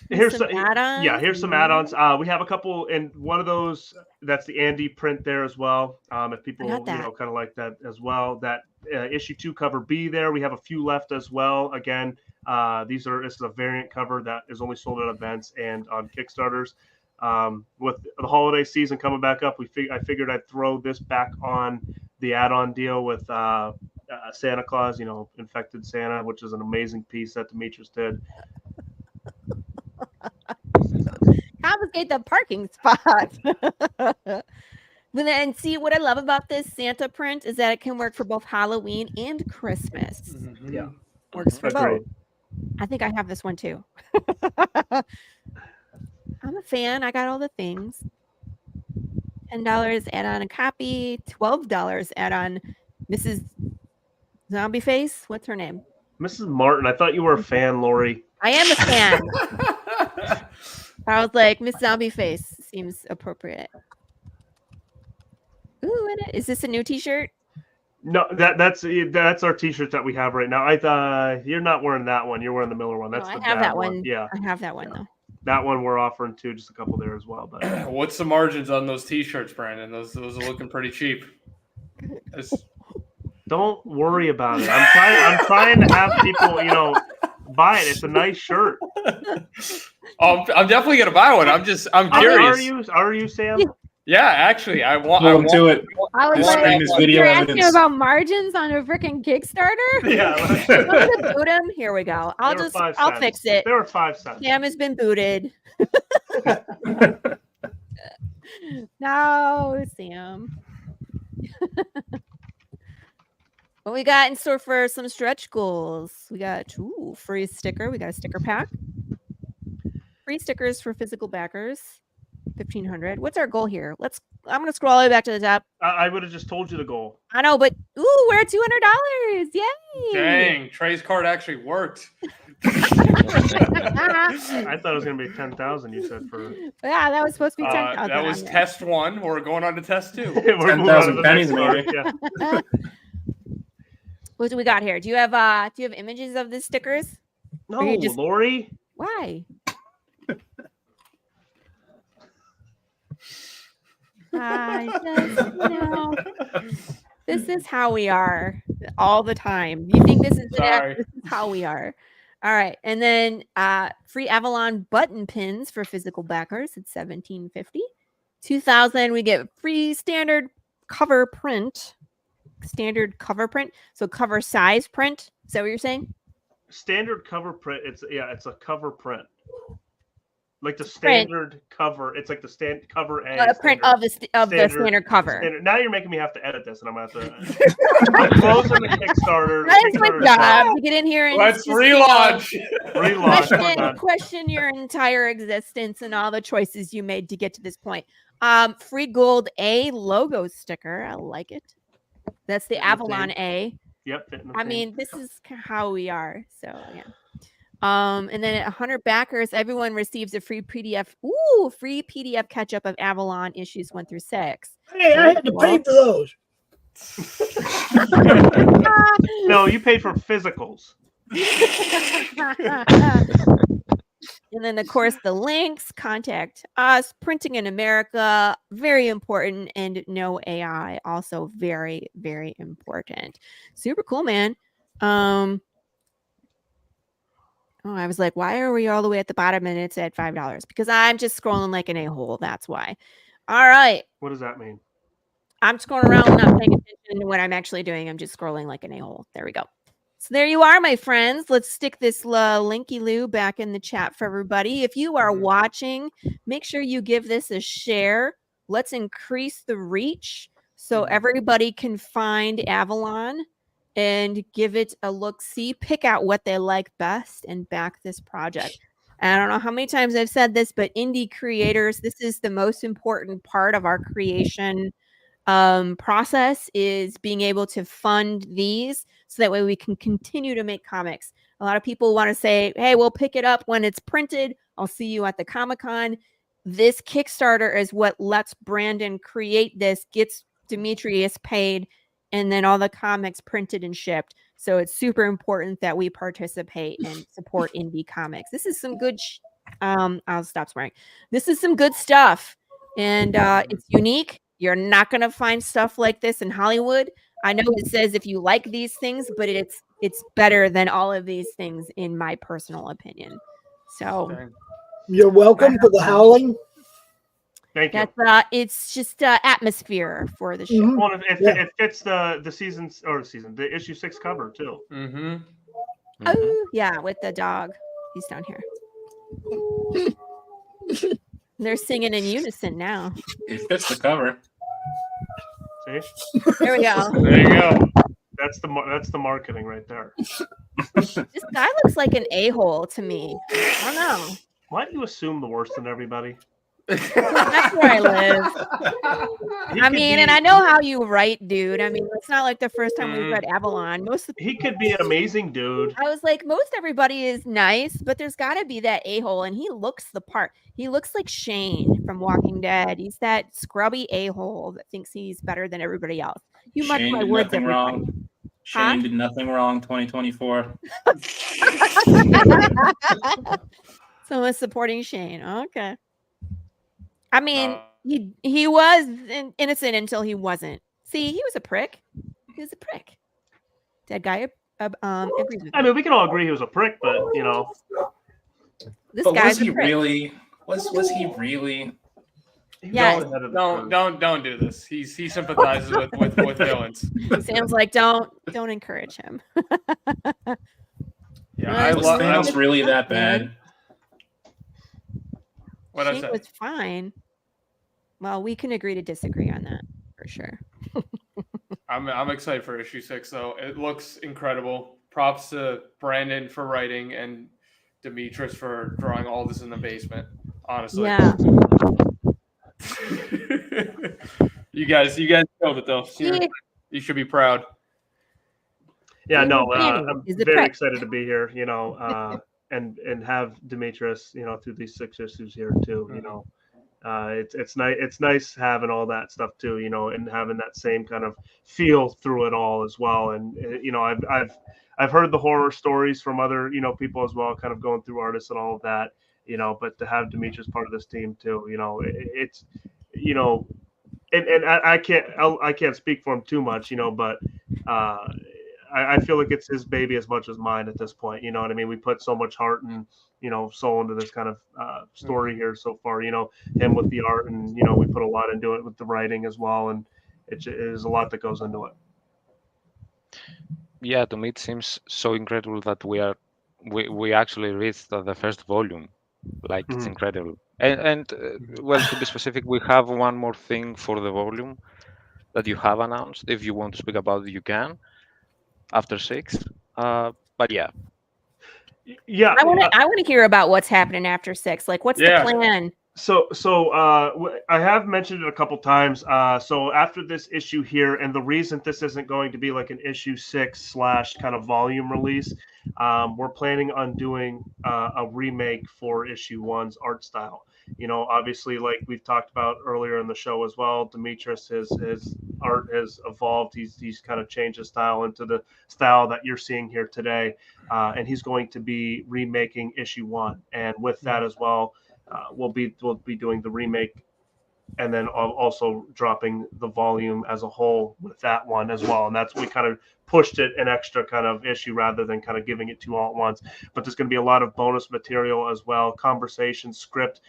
Here's some add-ons. Yeah, here's some add-ons. We have a couple, and one of those, that's the Andy print there as well. If people kind of like that as well. That issue 2 cover B there. We have a few left as well. Again, this is a variant cover that is only sold at events and on Kickstarters. With the holiday season coming back up, I figured I'd throw this back on the add-on deal with Santa Claus, Infected Santa, which is an amazing piece that Demetrius did. Confiscate the parking spot. And see, what I love about this Santa print is that it can work for both Halloween and Christmas. Mm-hmm. Yeah. Works for Agreed. both. I think I have this one too. I'm a fan. I got all the things. $10 add on a copy. $12 add on Mrs. Zombie Face. What's her name? Mrs. Martin. I thought you were a fan, Lori. I am a fan. I was like, Miss Zombie Face seems appropriate. Ooh, is this a new T-shirt? No, that's our T-shirt that we have right now. You're not wearing that one. You're wearing the Miller one. That's I the have that one. Yeah, I have that one though. That one we're offering too, just a couple there as well. But what's the margins on those T-shirts, Brandon? Those are looking pretty cheap. Don't worry about it. I'm trying to have people, buy it. It's a nice shirt. I'm definitely gonna buy one. I'm curious. Are you, Sam? Yeah, actually, I want to it. I was Just like, this video you're evidence. asking about margins on a freaking Kickstarter? Yeah. I'm gonna boot him. Here we go. I'll fix it. They were 5 cents. Sam has been booted. No, Sam. What we got in store for some stretch goals? We got free sticker. We got a sticker pack. Free stickers for physical backers. 1,500. What's our goal here? I'm gonna scroll all the way back to the top. I would have just told you the goal. I know, but we're at $200. Yay! Dang, Trey's card actually worked. I thought it was gonna be 10,000. You said for. Yeah, that was supposed to be 10,000. That was test 1. We're going on to test 2. We're 10,000 pennies, maybe. Yeah. What do we got here? Do you have images of the stickers? No, just... Lori. Why? This is how we are all the time. You think this is this is how we are. All right, and then free Avalon button pins for physical backers at $17.50. $2,000. We get free standard cover print. So cover size print. Is that what you're saying? Standard cover print. It's a cover print. Like the standard cover. It's like the cover and a print of the standard cover. Now you're making me have to edit this, and I'm going to have to. I'm closing the Kickstarter. That is my job to get in here and let's relaunch. Question your entire existence and all the choices you made to get to this point. Free gold A logo sticker. I like it. That's the Avalon A. Yep. I mean, this is how we are. So yeah. And then at 100 backers, everyone receives a free PDF. Free PDF catch up of Avalon issues 1 through 6. Hey, I had to pay for those. No, you paid for physicals. And then, of course, the links, contact us, printing in America, very important. And no AI, also very, very important. Super cool, man. Oh, I was like, why are we all the way at the bottom and it's at $5? Because I'm just scrolling like an a-hole. That's why. All right. What does that mean? I'm scrolling around, not paying attention to what I'm actually doing. I'm just scrolling like an a-hole. There we go. So there you are, my friends. Let's stick this linky-loo back in the chat for everybody. If you are watching, make sure you give this a share. Let's increase the reach so everybody can find Avalon and give it a look-see. Pick out what they like best and back this project. I don't know how many times I've said this, but indie creators, this is the most important part of our creation process, is being able to fund these so that way we can continue to make comics. A lot of people want to say, hey, we'll pick it up when it's printed. I'll see you at the Comic-Con. This Kickstarter is what lets Brandon create this, gets Demetrius paid, and then all the comics printed and shipped. So it's super important that we participate and support indie comics. This is some good I'll stop swearing. This is some good stuff, and it's unique. You're not going to find stuff like this in Hollywood. I know it says if you like these things, but it's better than all of these things in my personal opinion. So you're welcome for the howling. Thank you. That's it's just atmosphere for the show. Mhm. Well, it fits the issue 6 cover too. Mm-hmm. Oh yeah, with the dog. He's down here. They're singing in unison now. It fits the cover. See? There we go. There you go. That's the marketing right there. This guy looks like an a-hole to me. I don't know. Why do you assume the worst in everybody? That's where I live. I mean, and I know how you write, dude. I mean, it's not like the first time we read Avalon. He could be an amazing dude. I was like, most everybody is nice, but there's got to be that a-hole, and he looks the part. He looks like Shane from Walking Dead. He's that scrubby a-hole that thinks he's better than everybody else. You mark Shane my did words, nothing everybody. wrong. Shane did nothing wrong. 2024. Someone's supporting Shane. Okay. I mean, he was innocent until he wasn't. See, he was a prick. He was a prick. Dead guy agrees with I mean, we can all agree he was a prick, but this But guy's was he a prick. really? Was he really? Yes. Don't do this. He sympathizes with villains. Sounds like don't encourage him. Yeah, Was Thanos really that bad? What I Shane said. was fine. Well, we can agree to disagree on that for sure. I'm excited for issue 6 though. It looks incredible. Props to Brandon for writing and Demetrius for drawing all this in the basement. Honestly. Yeah. You guys killed it though. You should be proud. Yeah, no, Danny I'm is the very prick. excited to be here. And have Demetrius, through these 6 issues here too. It's nice having all that stuff too, and having that same kind of feel through it all as well. And I've heard the horror stories from other people as well, kind of going through artists and all of that. But to have Demetrius part of this team too, it's and I can't speak for him too much, but I feel like it's his baby as much as mine at this point. You know what I mean? We put so much heart and soul into this kind of story here so far. Him with the art, and we put a lot into it with the writing as well, and it is a lot that goes into it. Yeah, to me it seems so incredible that we actually reached the first volume. Like it's incredible. And well, to be specific, we have one more thing for the volume that you have announced. If you want to speak about it, you can after 6. But yeah. Yeah, I want to hear about what's happening after 6. Like, what's the plan? So I have mentioned it a couple times. So after this issue here, and the reason this isn't going to be like an issue 6 / kind of volume release, we're planning on doing a remake for issue 1's art style. Obviously, like we've talked about earlier in the show as well, Demetrius, his art has evolved. He's kind of changed his style into the style that you're seeing here today, and he's going to be remaking issue 1, and with that as well, we'll be doing the remake, and then also dropping the volume as a whole with that one as well. And we kind of pushed it an extra kind of issue rather than kind of giving it to all at once. But there's going to be a lot of bonus material as well, conversations, script,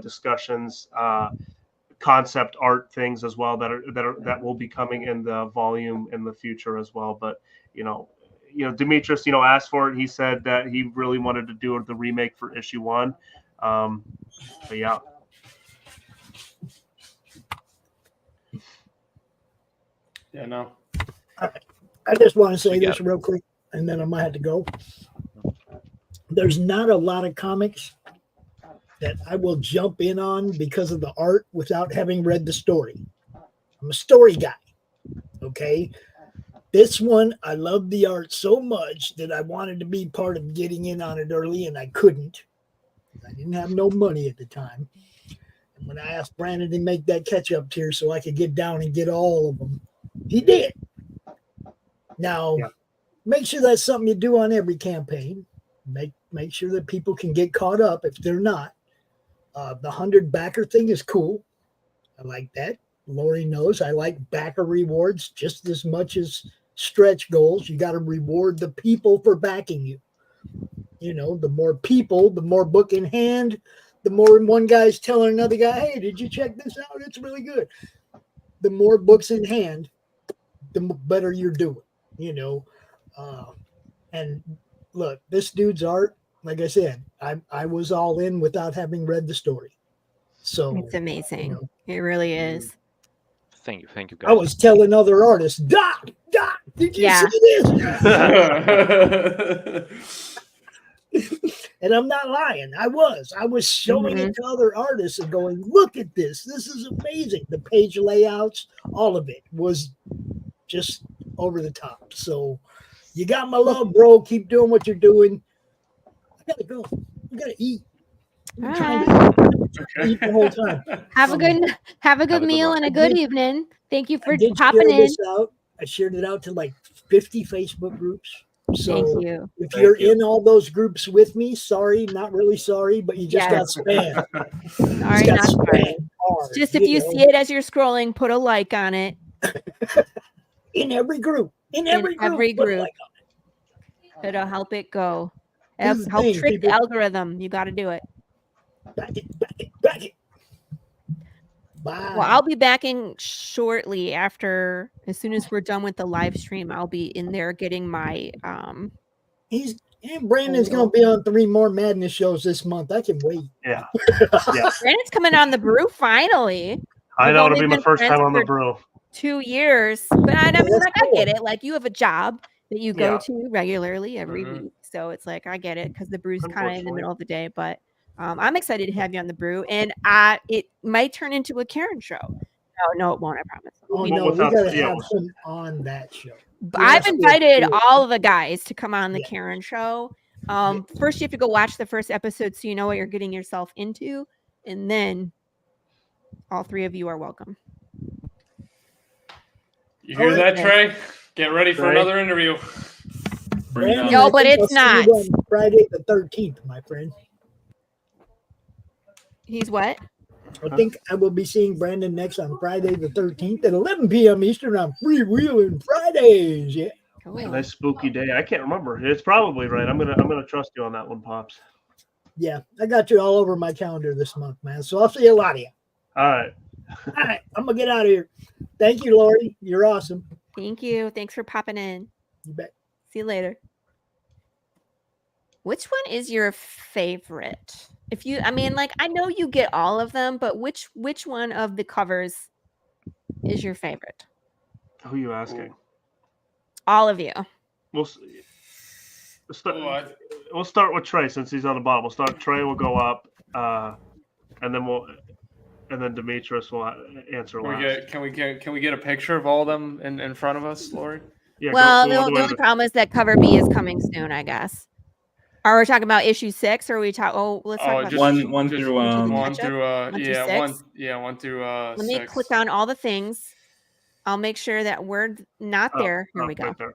discussions, concept art things as well that will be coming in the volume in the future as well. But Demetrius, asked for it. He said that he really wanted to do the remake for issue 1. But yeah. Yeah, no. I just want to say this real quick, and then I might have to go. There's not a lot of comics that I will jump in on because of the art without having read the story. I'm a story guy, okay? This one, I love the art so much that I wanted to be part of getting in on it early, and I couldn't. I didn't have no money at the time. And when I asked Brandon to make that catch-up tier so I could get down and get all of them, he did. Now, make sure that's something you do on every campaign. Make sure that people can get caught up if they're not. The 100 backer thing is cool. I like that. Lori knows I like backer rewards just as much as stretch goals. You got to reward the people for backing you. The more people, the more book in hand, the more one guy's telling another guy, hey, did you check this out? It's really good. The more books in hand, the better you're doing, and look, this dude's art, like I said, I was all in without having read the story. So it's amazing. It really is. Thank you, guys. I was telling other artists, Doc, did you see this? And I'm not lying. I was showing it to other artists and going, look at this. This is amazing. The page layouts, all of it was just over the top. So you got my love, bro. Keep doing what you're doing. I gotta go. I gotta eat. I'm trying to eat the whole time. Have a good meal and a good evening. Thank you for popping in. I shared it out to like 50 Facebook groups. So thank you. If you're in all those groups with me, sorry, not really sorry, but you just got spammed. Sorry, not sorry. Just if you see it as you're scrolling, put a like on it. In every group. In every group. It'll help it go. Help trick the algorithm. You got to do it. Back it. Bye. Well, I'll be backing shortly as soon as we're done with the live stream. I'll be in there getting my Brandon's gonna be on 3 more Madness shows this month. I can wait. Yeah. Brandon's coming on the brew finally. I know, it'll be my first time on the brew. 2 years. But I mean, like, I get it. Like, you have a job that you go to regularly every week. So it's like, I get it because the brew's kind of in the middle of the day. But I'm excited to have you on the brew. And it might turn into a Karen show. No, it won't, I promise. Oh, no, we got to have him on that show. I've invited all of the guys to come on the Karen show. First, you have to go watch the first episode so you know what you're getting yourself into. And then all 3 of you are welcome. You hear that, Trey? Get ready for another interview. No, but it's not. Friday the 13th, my friend. He's what? I think I will be seeing Brandon next on Friday the 13th at 11 p.m. Eastern on Freewheeling Fridays. Yeah. Cool. Nice spooky day. I can't remember. It's probably right. I'm gonna trust you on that one, Pops. Yeah, I got you all over my calendar this month, man. So I'll see a lot of you. All right. All right, I'm gonna get out of here. Thank you, Lori. You're awesome. Thank you. Thanks for popping in. You bet. See you later. Which one is your favorite? I know you get all of them, but which one of the covers is your favorite? Who are you asking? All of you. We'll start with Trey since he's on the bottom. We'll start. Trey will go up, and then Demetrius will answer last. Can we get a picture of all of them in front of us, Lori? Yeah. Well, the only problem is that cover B is coming soon, I guess. Are we talking about issue 6, or are we talk? Oh, let's talk Oh, about just one just through one touch-up? through 1 through 6? one through Let me 6. click on all the things. I'll make sure that we're not there. Here we go. Right there.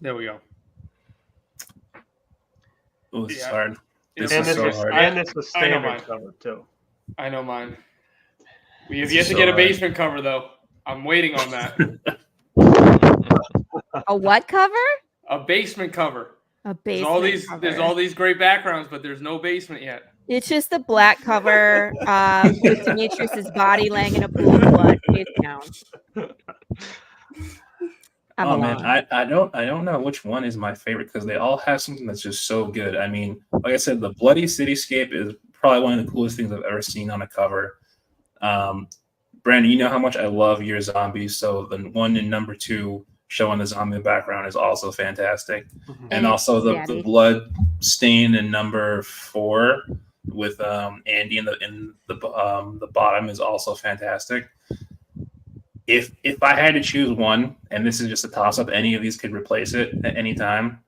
There we go. Oh, this is Yeah. hard. This And is so it's hard. and it's the I know standard mine. cover too. I know mine. We have This yet is to so get a hard. basement cover though. I'm waiting on that. A what cover? A basement cover. A There's basement cover. there's all these great backgrounds, but there's no basement yet. It's just the black cover with Demetrius's body laying in a pool of blood face down. Oh man, Avalon. I don't know which one is my favorite because they all have something that's just so good. I mean, like I said, the bloody cityscape is probably one of the coolest things I've ever seen on a cover. Brandon, you know how much I love your zombies, so the one in number 2 showing the zombie in the background is also fantastic. And also the blood stain in number 4 with Andy in the bottom is also fantastic. If I had to choose one, and this is just a toss up, any of these could replace it at any time.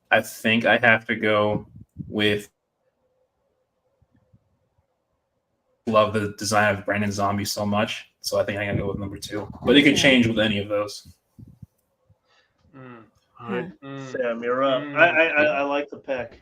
I think I have to go with. Love the design of Brandon Zombie so much, so I think I'm gonna go with number 2. But it could change with any of those. All right, Sam, you're up. I like the pick.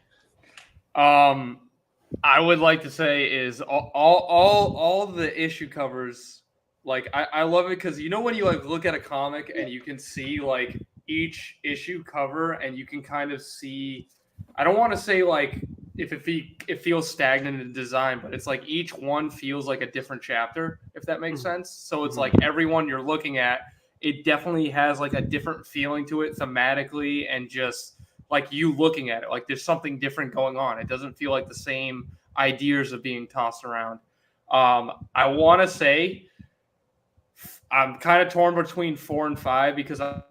I would like to say is all the issue covers. Like I love it because you know when you like look at a comic and you can see like each issue cover and you can kind of see. I don't want to say like if it feels stagnant in design, but it's like each one feels like a different chapter, if that makes sense. So it's like everyone you're looking at, it definitely has like a different feeling to it thematically and just like you looking at it. Like there's something different going on. It doesn't feel like the same ideas are being tossed around. I want to say I'm kind of torn between 4 and 5 because I'm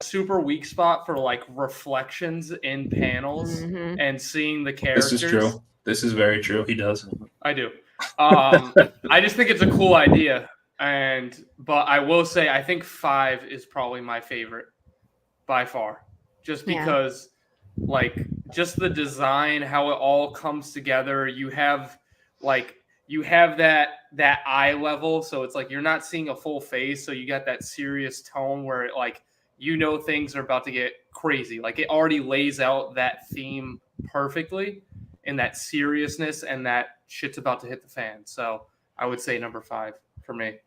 a super weak spot for like reflections in panels and seeing the characters. This is true. This is very true. He does. I do. I just think it's a cool idea. But I will say I think 5 is probably my favorite by far. Just because like just the design, how it all comes together. You have that eye level, so it's like you're not seeing a full face, so you got that serious tone where it like things are about to get crazy. Like it already lays out that theme perfectly in that seriousness and that shit's about to hit the fan. So I would say number 5 for me.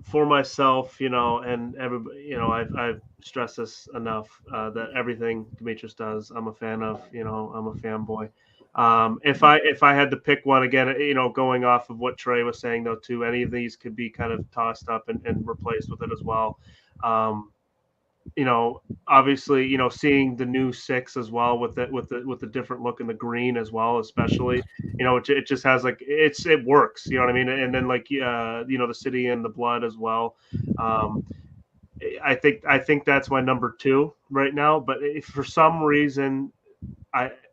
For myself, and everybody, I've stressed this enough that everything Demetrius does, I'm a fan of. I'm a fanboy. If I had to pick one again, going off of what Trey was saying though, too, any of these could be kind of tossed up and replaced with it as well. Obviously, seeing the new 6 as well with the different look in the green as well, especially, it just has like it works, you know what I mean? And then like the city and the blood as well. I think that's my number 2 right now, but if for some reason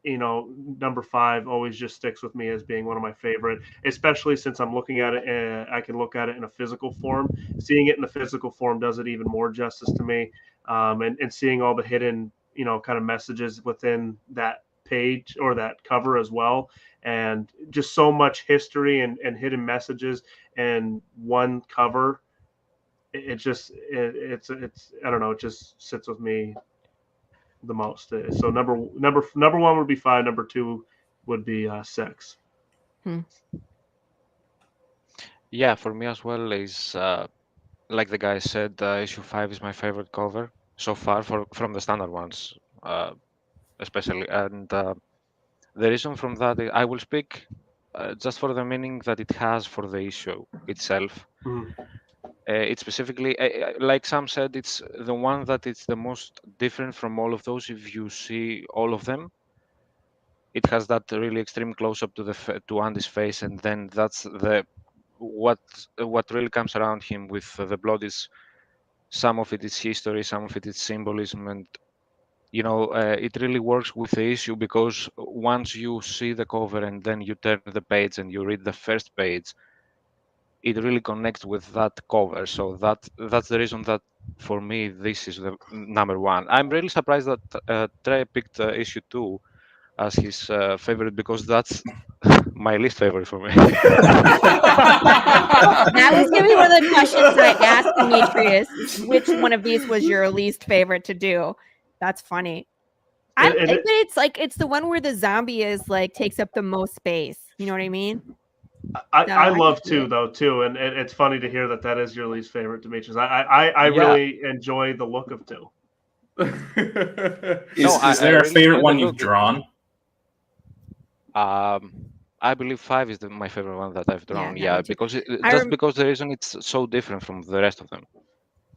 number 5 always just sticks with me as being one of my favorite, especially since I'm looking at it and I can look at it in a physical form. Seeing it in the physical form does it even more justice to me. And seeing all the hidden, kind of messages within that page or that cover as well. And just so much history and hidden messages and one cover. It's I don't know, it just sits with me the most. So number 1 would be 5. Number 2 would be 6. Yeah, for me as well is like the guy said, issue 5 is my favorite cover so far from the standard ones, especially. And the reason from that is I will speak just for the meaning that it has for the issue itself. It's specifically, like Sam said, it's the one that it's the most different from all of those. If you see all of them, it has that really extreme close up to Andy's face, and then that's what really comes around him with the blood is some of it is history, some of it is symbolism, and it really works with the issue because once you see the cover and then you turn the page and you read the first page, it really connects with that cover. So that's the reason that for me this is the number one. I'm really surprised that Trey picked issue 2 as his favorite, because that's my least favorite for me. That was gonna be one of the questions I asked Demetrius. Is which one of these was your least favorite to do? That's funny. But it's like it's the one where the zombie is like takes up the most space. You know what I mean? I love 2 though too, and it's funny to hear that is your least favorite, Demetrius. I really enjoy the look of 2. Is there a favorite one you've drawn? I believe 5 is my favorite one that I've drawn. Yeah, because because the reason it's so different from the rest of them.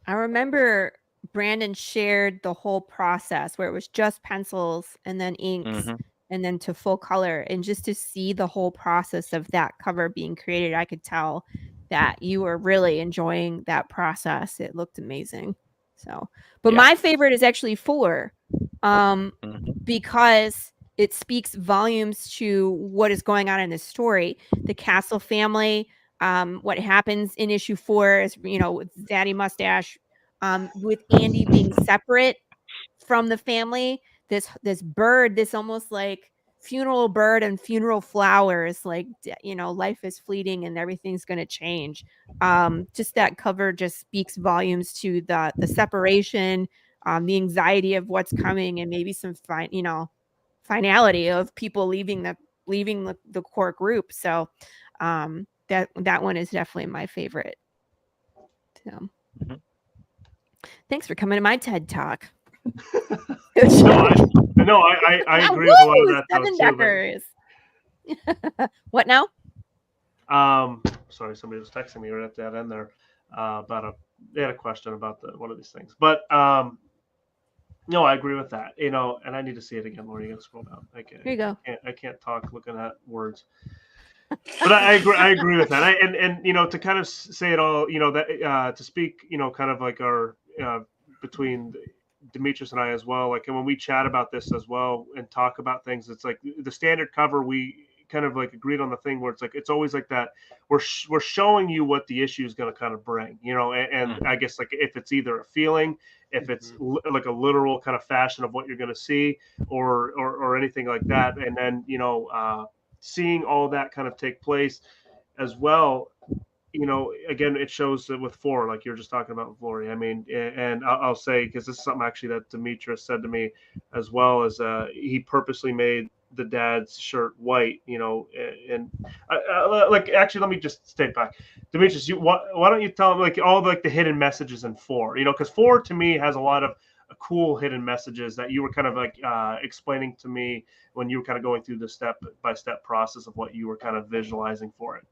I remember Brandon shared the whole process where it was just pencils and then inks and then to full color, and just to see the whole process of that cover being created, I could tell that you were really enjoying that process. It looked amazing. So, but my favorite is actually 4, because it speaks volumes to what is going on in this story. The Castle family, what happens in issue 4 is, with Daddy Mustache, with Andy being separate from the family, this bird, this almost like funeral bird and funeral flowers, like, life is fleeting and everything's going to change. Just that cover just speaks volumes to the separation, the anxiety of what's coming, and maybe some finality of people leaving the core group. So that one is definitely my favorite. So thanks for coming to my TED Talk. No, I agree with a lot of that. Seven Deckers. What now? Sorry, somebody was texting me right at that end there about they had a question about one of these things. But no, I agree with that. And I need to see it again. Laura, you gotta scroll down. Here you go. I can't talk looking at words. But I agree with that. And to kind of say it all, that to speak, kind of like our between Demetrius and I as well, like, and when we chat about this as well and talk about things, it's like the standard cover, we kind of like agreed on the thing where it's like, it's always like that. We're showing you what the issue is going to kind of bring, and I guess like if it's either a feeling, if it's like a literal kind of fashion of what you're going to see or anything like that. And then, seeing all that kind of take place as well, again, it shows that with 4, like you're just talking about with Lori. I mean, and I'll say, because this is something actually that Demetrius said to me as well, as he purposely made the dad's shirt white, and like, actually, let me just stay back. Demetrius, why don't you tell him like all the hidden messages in 4, because 4 to me has a lot of cool hidden messages that you were kind of like explaining to me when you were kind of going through the step-by-step process of what you were kind of visualizing for it.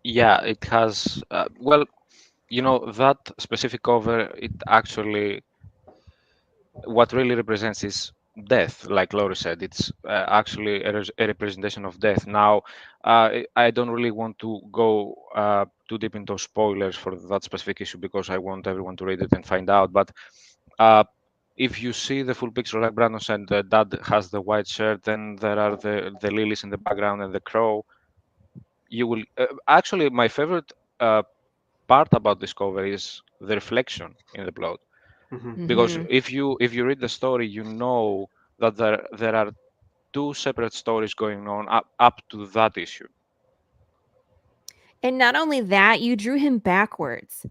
Yeah, it has. That specific cover, it actually, what really represents is death. Like Laurie said, it's actually a representation of death. Now, I don't really want to go too deep into spoilers for that specific issue, because I want everyone to read it and find out. But if you see the full picture, like Brandon said, the dad has the white shirt, then there are the lilies in the background and the crow. You will actually, my favorite part about this cover is the reflection in the plot, because if you read the story, you know that there are 2 separate stories going on up to that issue. And not only that, you drew him backwards.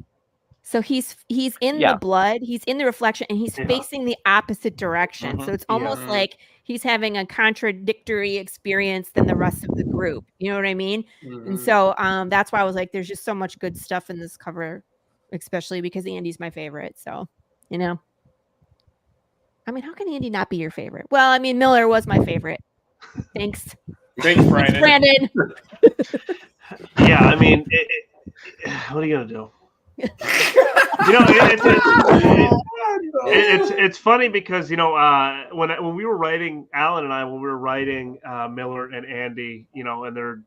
So he's in the blood, he's in the reflection, and he's facing the opposite direction. So it's almost like he's having a contradictory experience than the rest of the group. You know what I mean? And so that's why I was like, there's just so much good stuff in this cover, especially because Andy's my favorite. So, I mean, how can Andy not be your favorite? Well, I mean, Miller was my favorite. Thanks. Thanks, Brandon. Brandon. Yeah, I mean, what are you gonna do? It's funny because when we were writing, Alan and I, when we were writing Miller and Andy, and they're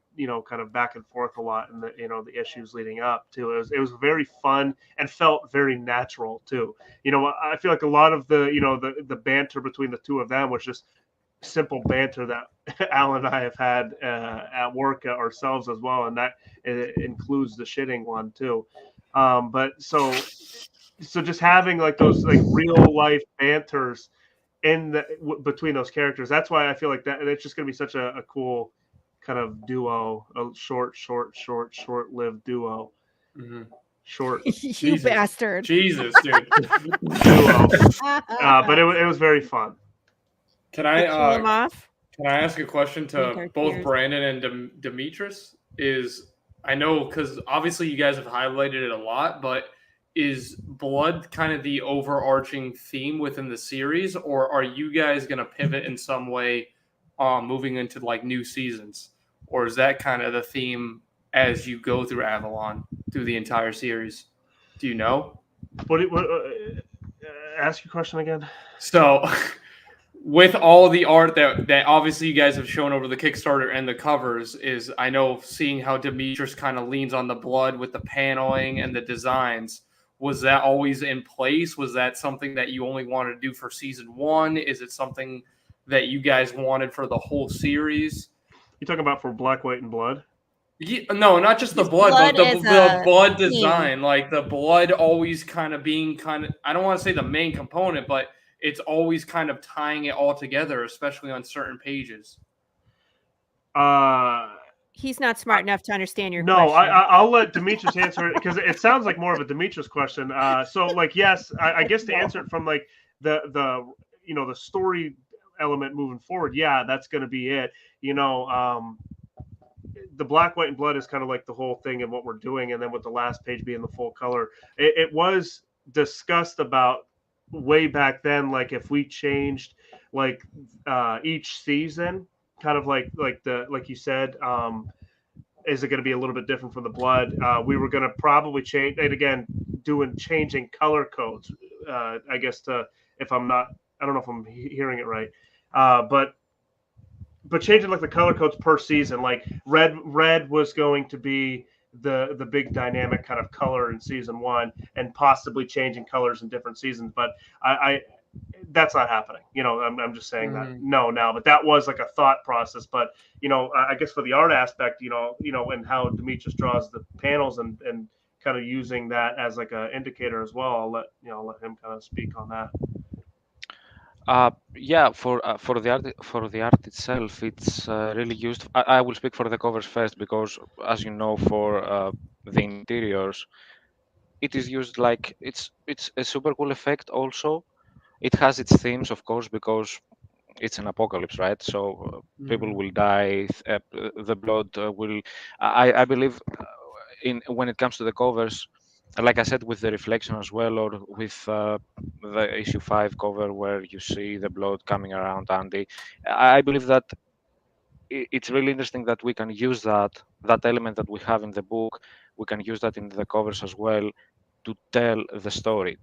kind of back and forth a lot, and the issues leading up to it was very fun and felt very natural too. I feel like a lot of the banter between the 2 of them was just simple banter that Alan and I have had at work ourselves as well, and that it includes the shitting one too. But so just having like those like real life banters between those characters, that's why I feel like that it's just going to be such a cool kind of duo, a short-lived duo. Mm-hmm. Short. You bastard. Jesus, dude. Duo. But it was very fun. Can I kill him off? Can I ask a question to both Brandon and Demetrius? I know because obviously you guys have highlighted it a lot, but is blood kind of the overarching theme within the series, or are you guys going to pivot in some way moving into like new seasons? Or is that kind of the theme as you go through Avalon through the entire series? Do you know? Ask your question again. So with all the art that obviously you guys have shown over the Kickstarter and the covers, is I know seeing how Demetrius kind of leans on the blood with the paneling and the designs. Was that always in place? Was that something that you only wanted to do for season 1? Is it something that you guys wanted for the whole series? You talking about for Black, White, and Blood? Yeah, no, not just the blood, but the blood design. Like the blood always kind of being I don't want to say the main component, but it's always kind of tying it all together, especially on certain pages. He's not smart enough to understand your question. No, I'll let Demetrius answer it because it sounds like more of a Demetrius question. So like, yes, I guess to answer it from like the the story element moving forward, yeah, that's going to be it. The Black, White, and Blood is kind of like the whole thing and what we're doing, and then with the last page being the full color, it was discussed about way back then, like if we changed like each season, kind of like you said, is it going to be a little bit different from the blood? We were going to probably change it again, changing color codes. I guess I don't know if I'm hearing it right, but changing like the color codes per season, like red was going to be the big dynamic kind of color in season 1, and possibly changing colors in different seasons. But I that's not happening. I'm just saying that no now, but that was like a thought process. But I guess for the art aspect, and how Demetrius draws the panels and kind of using that as like an indicator as well. I'll let him kind of speak on that. Yeah, for the art itself, it's really used. I will speak for the covers first because, as you know, for the interiors, it is used like it's a super cool effect. Also, it has its themes, of course, because it's an apocalypse, right? So people will die. The blood will. I believe when it comes to the covers, like I said, with the reflection as well, or with the issue 5 cover where you see the blood coming around Andy, I believe that it's really interesting that we can use that element that we have in the book. We can use that in the covers as well to tell the story,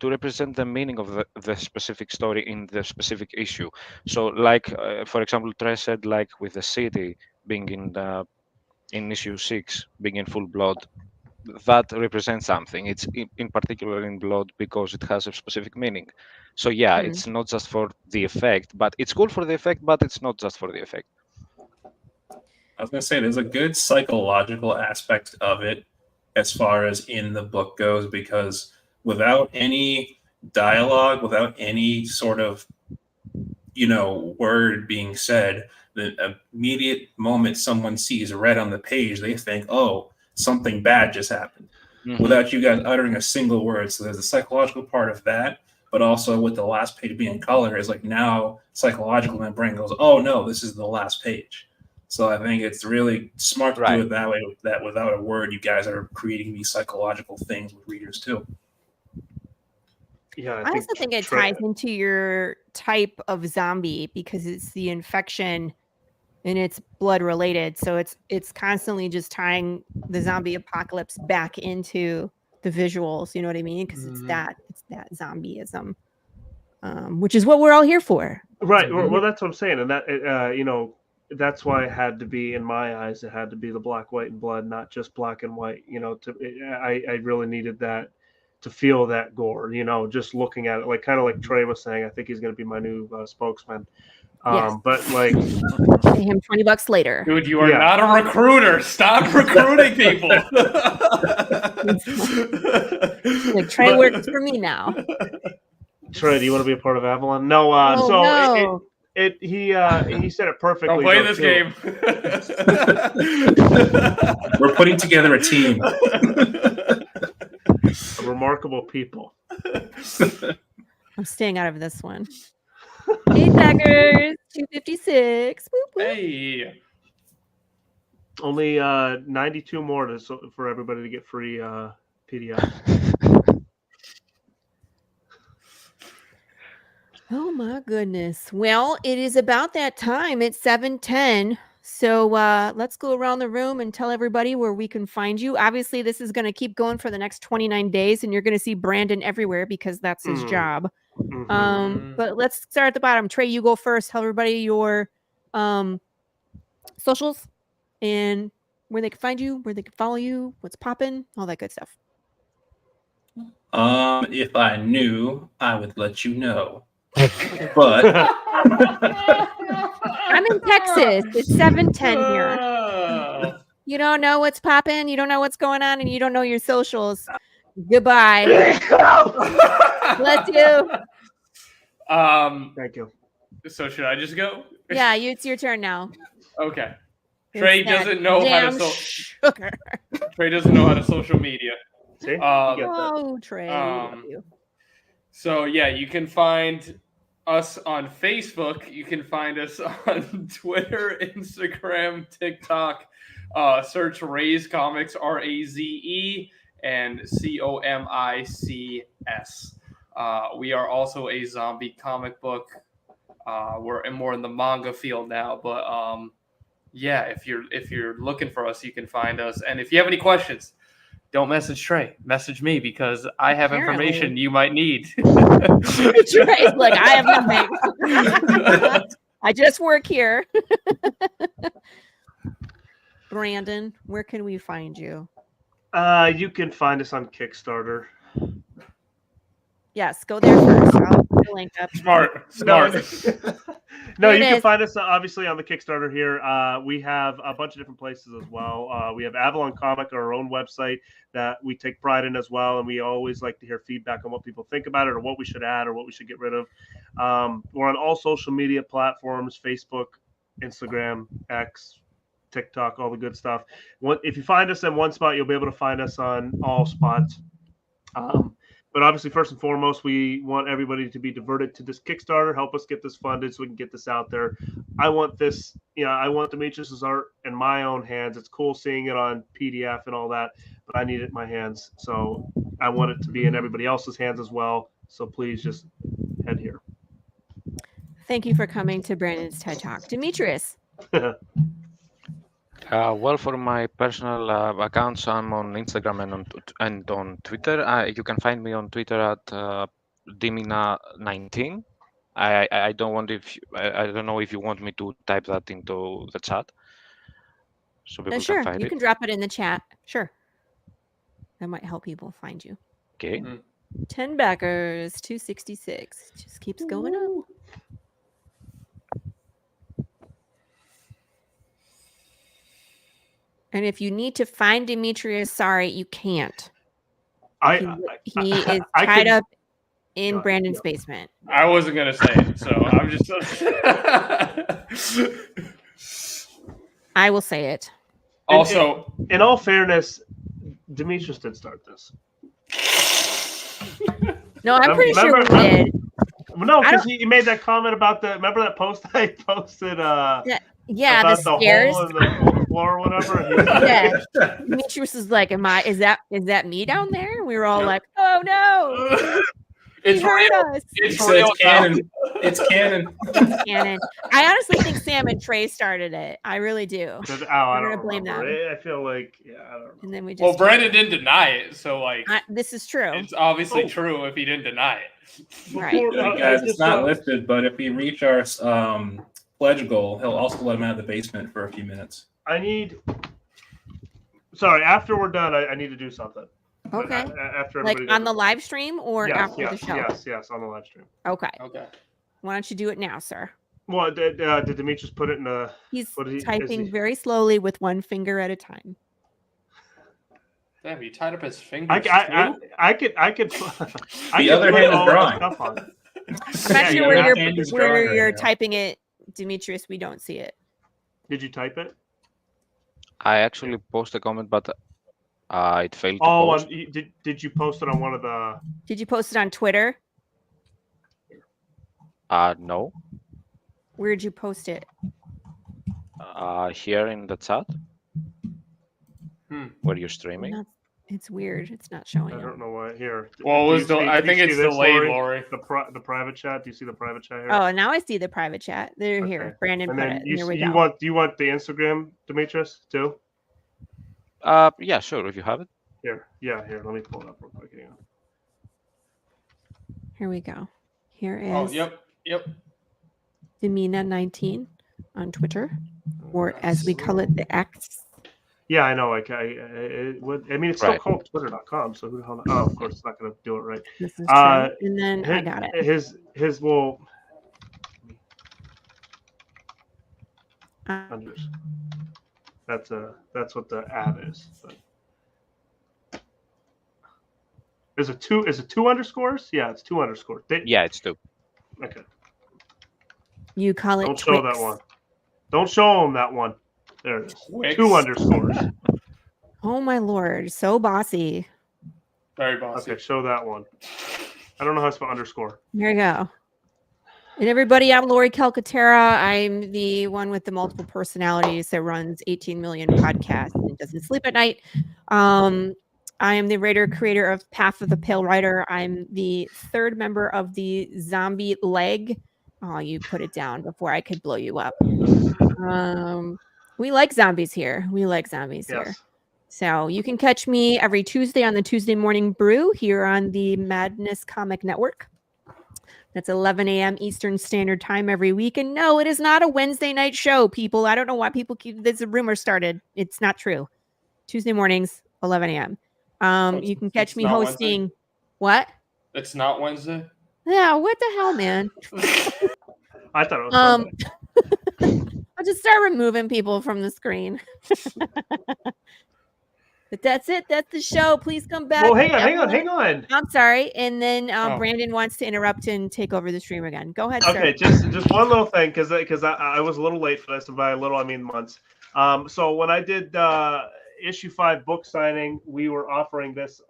to represent the meaning of the specific story in the specific issue. So, like for example, Trey said, like with the city being in issue 6, being in full blood, that represents something. It's in particular in blood because it has a specific meaning. So yeah, it's not just for the effect, but it's cool for the effect, but it's not just for the effect. I was going to say there's a good psychological aspect of it as far as in the book goes, because without any dialogue, without any sort of word being said, the immediate moment someone sees red on the page, they think, oh, something bad just happened, without you guys uttering a single word. So there's a psychological part of that, but also with the last page being color, is like now psychological, my brain goes, oh no, this is the last page. So I think it's really smart to do it that way, that without a word, you guys are creating these psychological things with readers too. Yeah, I also think it ties into your type of zombie because it's the infection and it's blood related. So it's constantly just tying the zombie apocalypse back into the visuals. You know what I mean? Because it's that zombieism, which is what we're all here for. Right. Well, that's what I'm saying, and that that's why it had to be, in my eyes, it had to be the Black, White, and Blood, not just black and white. I really needed that to feel that gore. Just looking at it, like kind of like Trey was saying, I think he's going to be my new spokesman. Yes. But like, pay him $20 later. Dude, you are not a recruiter. Stop recruiting people. Like Trey works for me now. Trey, do you want to be a part of Avalon? No. No. He said it perfectly. Don't play this game. We're putting together a team. A remarkable people. I'm staying out of this one. Hey, Packers, 256. Whoop, whoop. Hey. Only 92 more for everybody to get free PDF. Oh my goodness. Well, it is about that time. It's 7:10. So let's go around the room and tell everybody where we can find you. Obviously, this is going to keep going for the next 29 days, and you're going to see Brandon everywhere because that's his job. Mm-hmm. But let's start at the bottom. Trey, you go first. Tell everybody your socials and where they can find you, where they can follow you, what's popping, all that good stuff. If I knew, I would let you know. But I'm in Texas. It's 7:10 here. You don't know what's popping, you don't know what's going on, and you don't know your socials. Goodbye. Bless you. Thank you. So should I just go? Yeah, it's your turn now. Okay. Trey It's that doesn't know how to sugar. Trey doesn't know how to social media. See? Oh, Trey. we love you. So yeah, you can find us on Facebook. You can find us on Twitter, Instagram, TikTok. Search Raze Comics, RAZE and COMICS. We are also a zombie comic book. We're more in the manga field now, but yeah, if you're looking for us, you can find us. And if you have any questions, don't message Trey. Message me because I have information you might need. Trey's like, I have nothing. I just work here. Brandon, where can we find you? You can find us on Kickstarter. Yes, go there first. I'll put the link up. Smart. No, you can find us obviously on the Kickstarter here. We have a bunch of different places as well. We have Avalon Comic, our own website that we take pride in as well, and we always like to hear feedback on what people think about it or what we should add or what we should get rid of. We're on all social media platforms: Facebook, Instagram, X, TikTok, all the good stuff. If you find us in one spot, you'll be able to find us on all spots. But obviously, first and foremost, we want everybody to be diverted to this Kickstarter. Help us get this funded so we can get this out there. I want this, I want Demetrius's art in my own hands. It's cool seeing it on PDF and all that, but I need it in my hands. So I want it to be in everybody else's hands as well. So please just head here. Thank you for coming to Brandon's TED Talk. Demetrius. Well, for my personal accounts, I'm on Instagram and on Twitter. You can find me on Twitter at Dimina19. I don't know if you want me to type that into the chat, so people Sure, can find you it. can drop it in the chat. Sure, that might help people find you. Okay. 10 backers, 266. Just keeps going up. And if you need to find Demetrius, sorry, you can't. He is tied up in Brandon's basement. I wasn't gonna say it, so I'm just. I will say it. Also, in all fairness, Demetrius did start this. No, I'm pretty sure we did. No, because he made that comment about remember that post I posted? Yeah, the stairs. Hole in the floor or whatever. Yeah. Demetrius is like, is that me down there? And we were all like, oh no. It's real. It's real. Canon. It's canon. It's canon. I honestly think Sam and Trey started it. I really do. I don't don't blame them. I feel like, I don't know. And then we just. Well, Brandon didn't deny it, so like. This is true. It's obviously true if he didn't deny it. Right. Guys, it's not lifted, but if we reach our pledge goal, he'll also let him out of the basement for a few minutes. Sorry, after we're done, I need to do something. Okay. After Like everybody on the does live stream or it. after the Yes, show? yes, on the live stream. Okay. Okay. Why don't you do it now, sir? Well, did Demetrius put it in the? He's What did he- is typing he- very slowly with one finger at a time. Damn, you tied up his I fingers too. I could I could The other hand is all the drawing. stuff on it. I'm not Yeah, sure yeah, where that you're hand is where drawing right you're now. typing it, Demetrius. We don't see it. Did you type it? I actually posted a comment, but it failed to Oh, post. did you post it on one of the? Did you post it on Twitter? No. Where'd you post it? Here in the chat. Where you're streaming. Not- it's weird. It's not showing I up. don't know what here. Well, Do it you was see- I do you think see it's this, delayed, Lori. The private chat. Do you see the private chat here? Oh, now I see the private chat. They're Okay. here. Brandon And put then it. Here we you go. want the Instagram, Demetrius, too? Yeah, sure. If you have it. Here, yeah, here. Let me pull it up real quick. Hang on. Here we go. Here is Oh, yep. Demina19 on Twitter, or as we call it, the X. Yeah, I know. Like I mean, it's still Right. called Twitter.com. So who the hell? Oh, of course, it's not going to do it right. This is true. Uh, And then I got it. His will. Uh, That's what the ad is. But. Is it two underscores? Yeah, it's two underscores. Yeah, it's 2. Okay. You call it Don't show Twix. that one. Don't show him that one. There it is. Twix. 2 underscores. Oh my lord, so bossy. Very bossy. Okay, show that one. I don't know how to spell underscore. Here you go. And everybody, I'm Lori Calcaterra. I'm the one with the multiple personalities that runs 18 million podcasts and doesn't sleep at night. I am the writer creator of Path of the Pale Rider. I'm the third member of the Zombie Leg. Oh, you put it down before I could blow you up. We like zombies here. Here. So you can catch me every Tuesday on the Tuesday Morning Brew here on the Madness Comic Network. That's 11 a.m. Eastern Standard Time every week. And no, it is not a Wednesday night show, people. I don't know why people keep this rumor started. It's not true. Tuesday mornings, 11 a.m. You can catch me hosting. Wednesday? What? It's not Wednesday. Yeah, what the hell, man? I thought it was Sunday. I'll just start removing people from the screen. But that's it. That's the show. Please come back. Well, hang on. I'm sorry. And then Oh. Brandon wants to interrupt and take over the stream again. Go ahead, Okay, sir. just one little thing, because I was a little late for this, and by a little I mean months. So when I did issue 5 book signing, we were offering this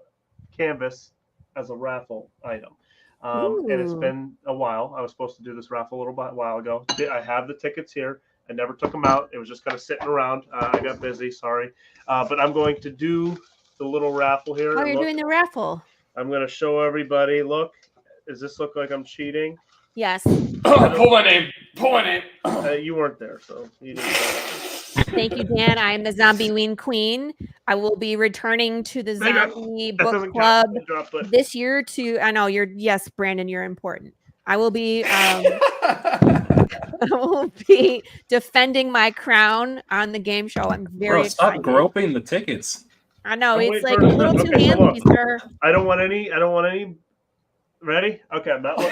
canvas as a raffle item. And it's Ooh. been a while. I was supposed to do this raffle a little while ago. I have the tickets here. I never took them out. It was just kind of sitting around. I got busy, sorry. But I'm going to do the little raffle here. Oh, you're Look, doing the raffle. I'm going to show everybody. Look, does this look like I'm cheating? Yes. Pull my name. You weren't there, so you didn't. Thank you, Dan. I am the Zombie Ween Queen. I will be returning to the Hang on. Zombie That Book doesn't Club count. Drop it. this year I know yes, Brandon, you're important. I will be I will be defending my crown on the game show. I'm very Bro, stop excited. groping the tickets. I know I'm it's waiting like for a it. little too Okay, so handy, look. sir. I don't want any. Ready? Okay, I'm not looking.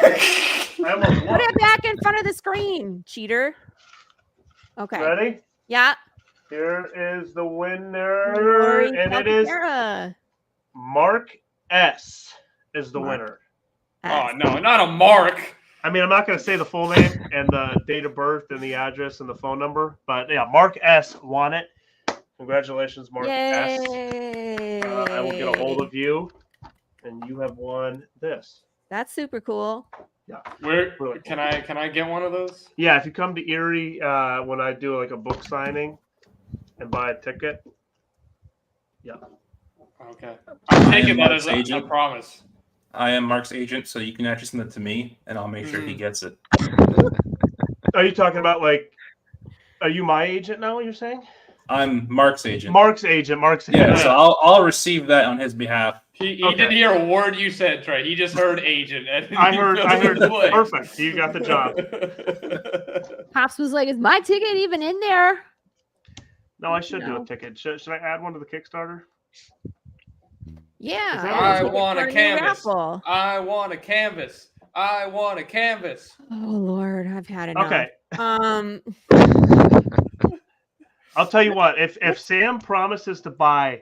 I almost Put won. it back in front of the screen, cheater. Okay. Ready? Yeah. Here is the winner, Lori and it is Calcaterra. Mark S. is the Mark. winner. Oh no, not a mark. I mean, I'm not going to say the full name and the date of birth and the address and the phone number, but yeah, Mark S. won it. Congratulations, Mark S. Yay. I will get a hold of you, and you have won this. That's super cool. Yeah. Where Really can I get one of those? Yeah, if you come to Erie when I do like a book signing and buy a ticket. Yeah. Okay. I'm taking that Mark's as a agent. promise. I am Mark's agent, so you can actually send it to me, and I'll make sure he gets it. Are you talking about are you my agent now, you're saying? I'm Mark's agent. Mark's agent. Yeah, so I'll receive that on his behalf. He Okay. didn't hear a word you said, Trey. He just heard agent. And I he heard filled his blank. perfect. You got the job. Pops was like, is my ticket even in there? No, I should do No. a ticket. Should I add one to the Kickstarter? Yeah, I ticket want for a new canvas. raffle. I want a canvas. I want a canvas. Oh Lord, I've had enough. Okay. Um, I'll tell you what. If Sam promises to buy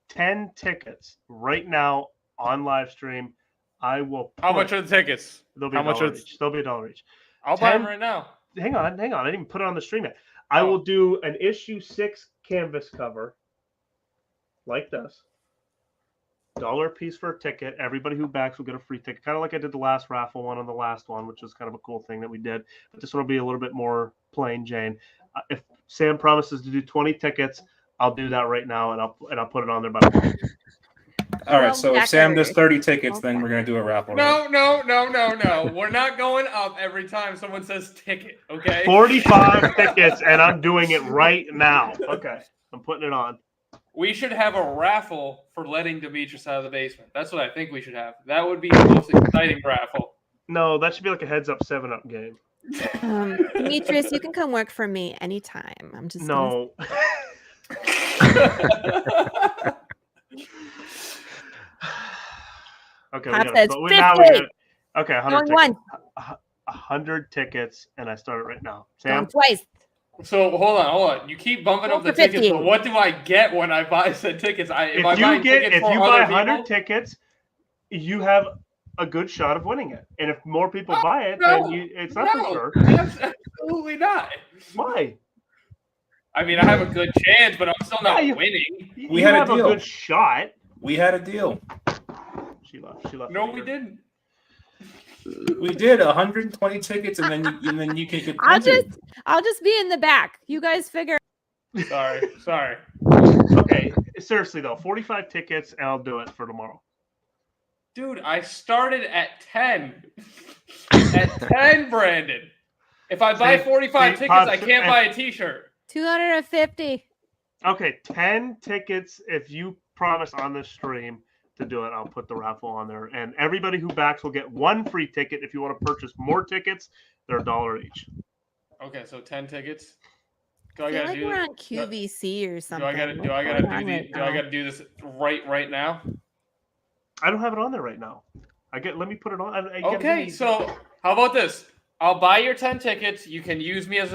10 tickets right now on live stream, I will. How much are the tickets? They'll be How much $1 are each. They'll be $1 each. I'll buy 10 them right now. Hang on. I didn't even put it on the stream yet. I will do an issue 6 canvas cover like this. $1 a piece for a ticket. Everybody who backs will get a free ticket. Kind of like I did the last raffle one on the last one, which was kind of a cool thing that we did. But this one will be a little bit more plain Jane. If Sam promises to do 20 tickets, I'll do that right now, and I'll put it on there by tomorrow. All right, so if Sam does 30 tickets, then we're gonna do a raffle. No. We're not going up every time someone says ticket. Okay. 45 tickets, and I'm doing it right now. Okay, I'm putting it on. We should have a raffle for letting Demetrius out of the basement. That's what I think we should have. That would be the most exciting raffle. No, that should be like a heads-up 7-up game. Demetrius, you can come work for me anytime. I'm just no. Okay, Pop we says got 50. Okay, 100 Going tickets. once. 100 tickets, and I start it right now. Going Sam? twice. So hold on. You keep bumping Go up the for tickets, 50. but what do I get when I buy said tickets? If you buy 100 tickets, you have a good shot of winning it. And if more people buy it, then it's not for sure. Absolutely not. Why? I mean, I have a good chance, but I'm still not winning. We had have a deal. good shot. We had a deal. She left. No, we didn't. We did 120 tickets, and then you can get. I'll just be in the back. You guys figure. Sorry. Okay, seriously though, 45 tickets, and I'll do it for tomorrow. Dude, I started at 10. At 10, Brandon. If I buy 45 tickets, I can't buy a T-shirt. 250. Okay, 10 tickets. If you promise on this stream to do it, I'll put the raffle on there. And everybody who backs will get one free ticket. If you want to purchase more tickets, they're $1 each. Okay, so 10 tickets. I feel like we're on QVC or something. Do I gotta do this right now? I don't have it on there right now. Let me put it on. Okay, so how about this? I'll buy your 10 tickets. You can use this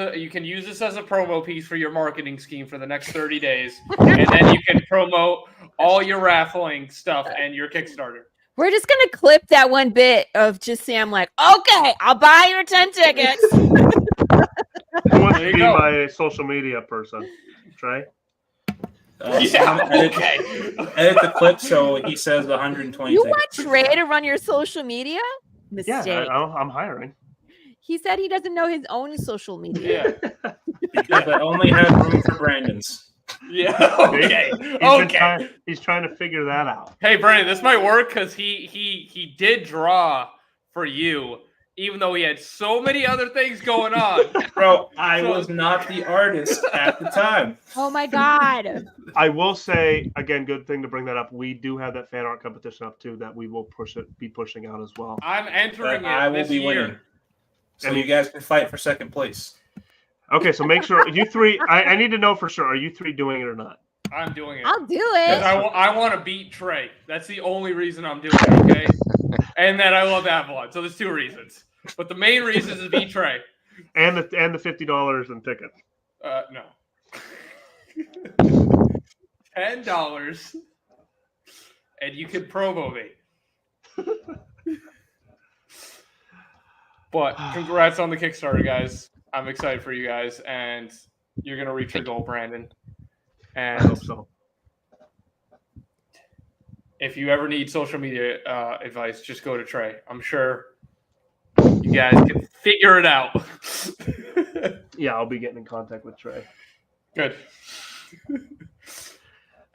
as a promo piece for your marketing scheme for the next 30 days. And then you can promote all your raffling stuff and your Kickstarter. We're just gonna clip that one bit of just Sam like, okay, I'll buy your 10 tickets. Who wants to be my social media person? Trey? Edit the clip so he says 120 You tickets. want Trey to run your social media? Mistake. Yeah, I'm hiring. He said he doesn't know his own social media. Yeah. Because I only have room for Brandon's. Yeah. Okay. He's trying to figure that out. Hey, Brandon, this might work because he did draw for you, even though he had so many other things going on. Bro, I was not the artist at the time. Oh my God. I will say again, good thing to bring that up. We do have that fan art competition up too that we will be pushing out as well. I'm entering it. I will be winning. So you guys can fight for second place. Okay, so make sure you three. I need to know for sure. Are you three doing it or not? I'm doing it. I'll do it. I want to beat Trey. That's the only reason I'm doing it. Okay, and that I love Avalon. So there's two reasons, but the main reason is to beat Trey. And the $50 in tickets. No. $10, and you can promo me. But congrats on the Kickstarter, guys. I'm excited for you guys, and you're gonna reach your goal, Brandon. And I hope so. If you ever need social media advice, just go to Trey. I'm sure you guys can figure it out. Yeah, I'll be getting in contact with Trey. Good.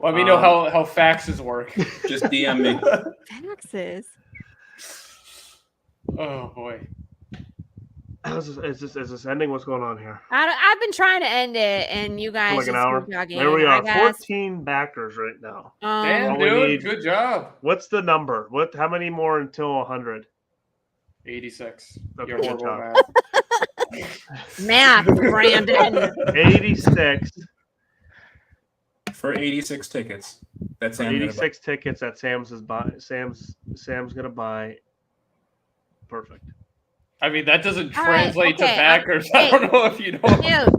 Let me know how faxes work. Just DM me. Faxes. Oh boy. Is this ending? What's going on here? I've been trying to end it, and you guys Like an just hour. keep jogging, There we are. I guess. 14 backers right now. Damn, all we dude. need- Good job. What's the number? How many more until 100? 86. Okay, You're good horrible job. Math, Brandon. 86. For 86 tickets. That's 86 tickets that Sam's gonna buy. Perfect. I mean, that doesn't All right, translate to okay, backers. hey, I don't know if you know.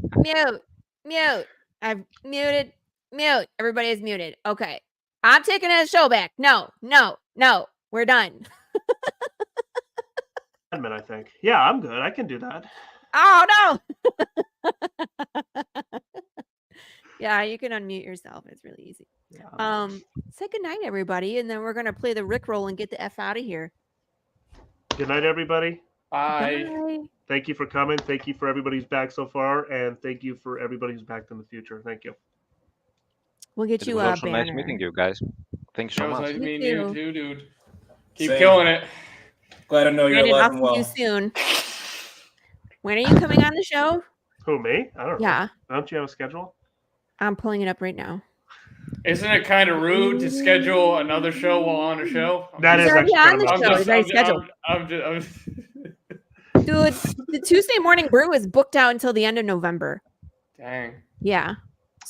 Mute. I've muted. Mute. Everybody is muted. Okay. I'm taking the show back. No. We're done. I think. Yeah, I'm good. I can do that. Oh no. Yeah, you can unmute yourself. It's really easy. Yeah. Say goodnight, everybody, and then we're gonna play the Rickroll and get the F out of here. Good night, everybody. Bye. Bye. Thank you for coming. Thank you for everybody who's back so far, and thank you for everybody who's back in the future. Thank you. We'll get It you was a also banner. nice meeting you guys. Thank you so It was much. nice Me meeting too. you too, dude. Keep Same. killing it. Glad to know you're Brandon, alive I'll and see well. you soon. When are you coming on the show? Who, me? I don't know. Yeah, Don't you have a schedule? I'm pulling it up right now. Isn't it kind of rude to schedule another show while on a show? That He's is already actually on the kind of show. awesome. He's already scheduled. I'm Dude, the Tuesday morning brew is booked out until the end of November. Dang. Yeah.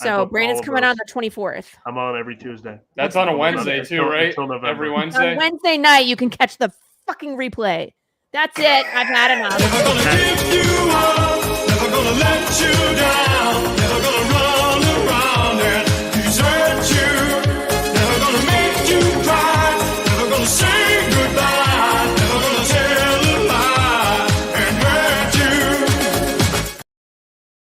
I So booked Brandon's all of coming those. on the 24th. I'm on every Tuesday. That's on a Wednesday Until- too, right? until November. Every On Wednesday. Wednesday night, you can catch the fucking replay. That's it. I've had enough. Never gonna give you up, never gonna let you down, never gonna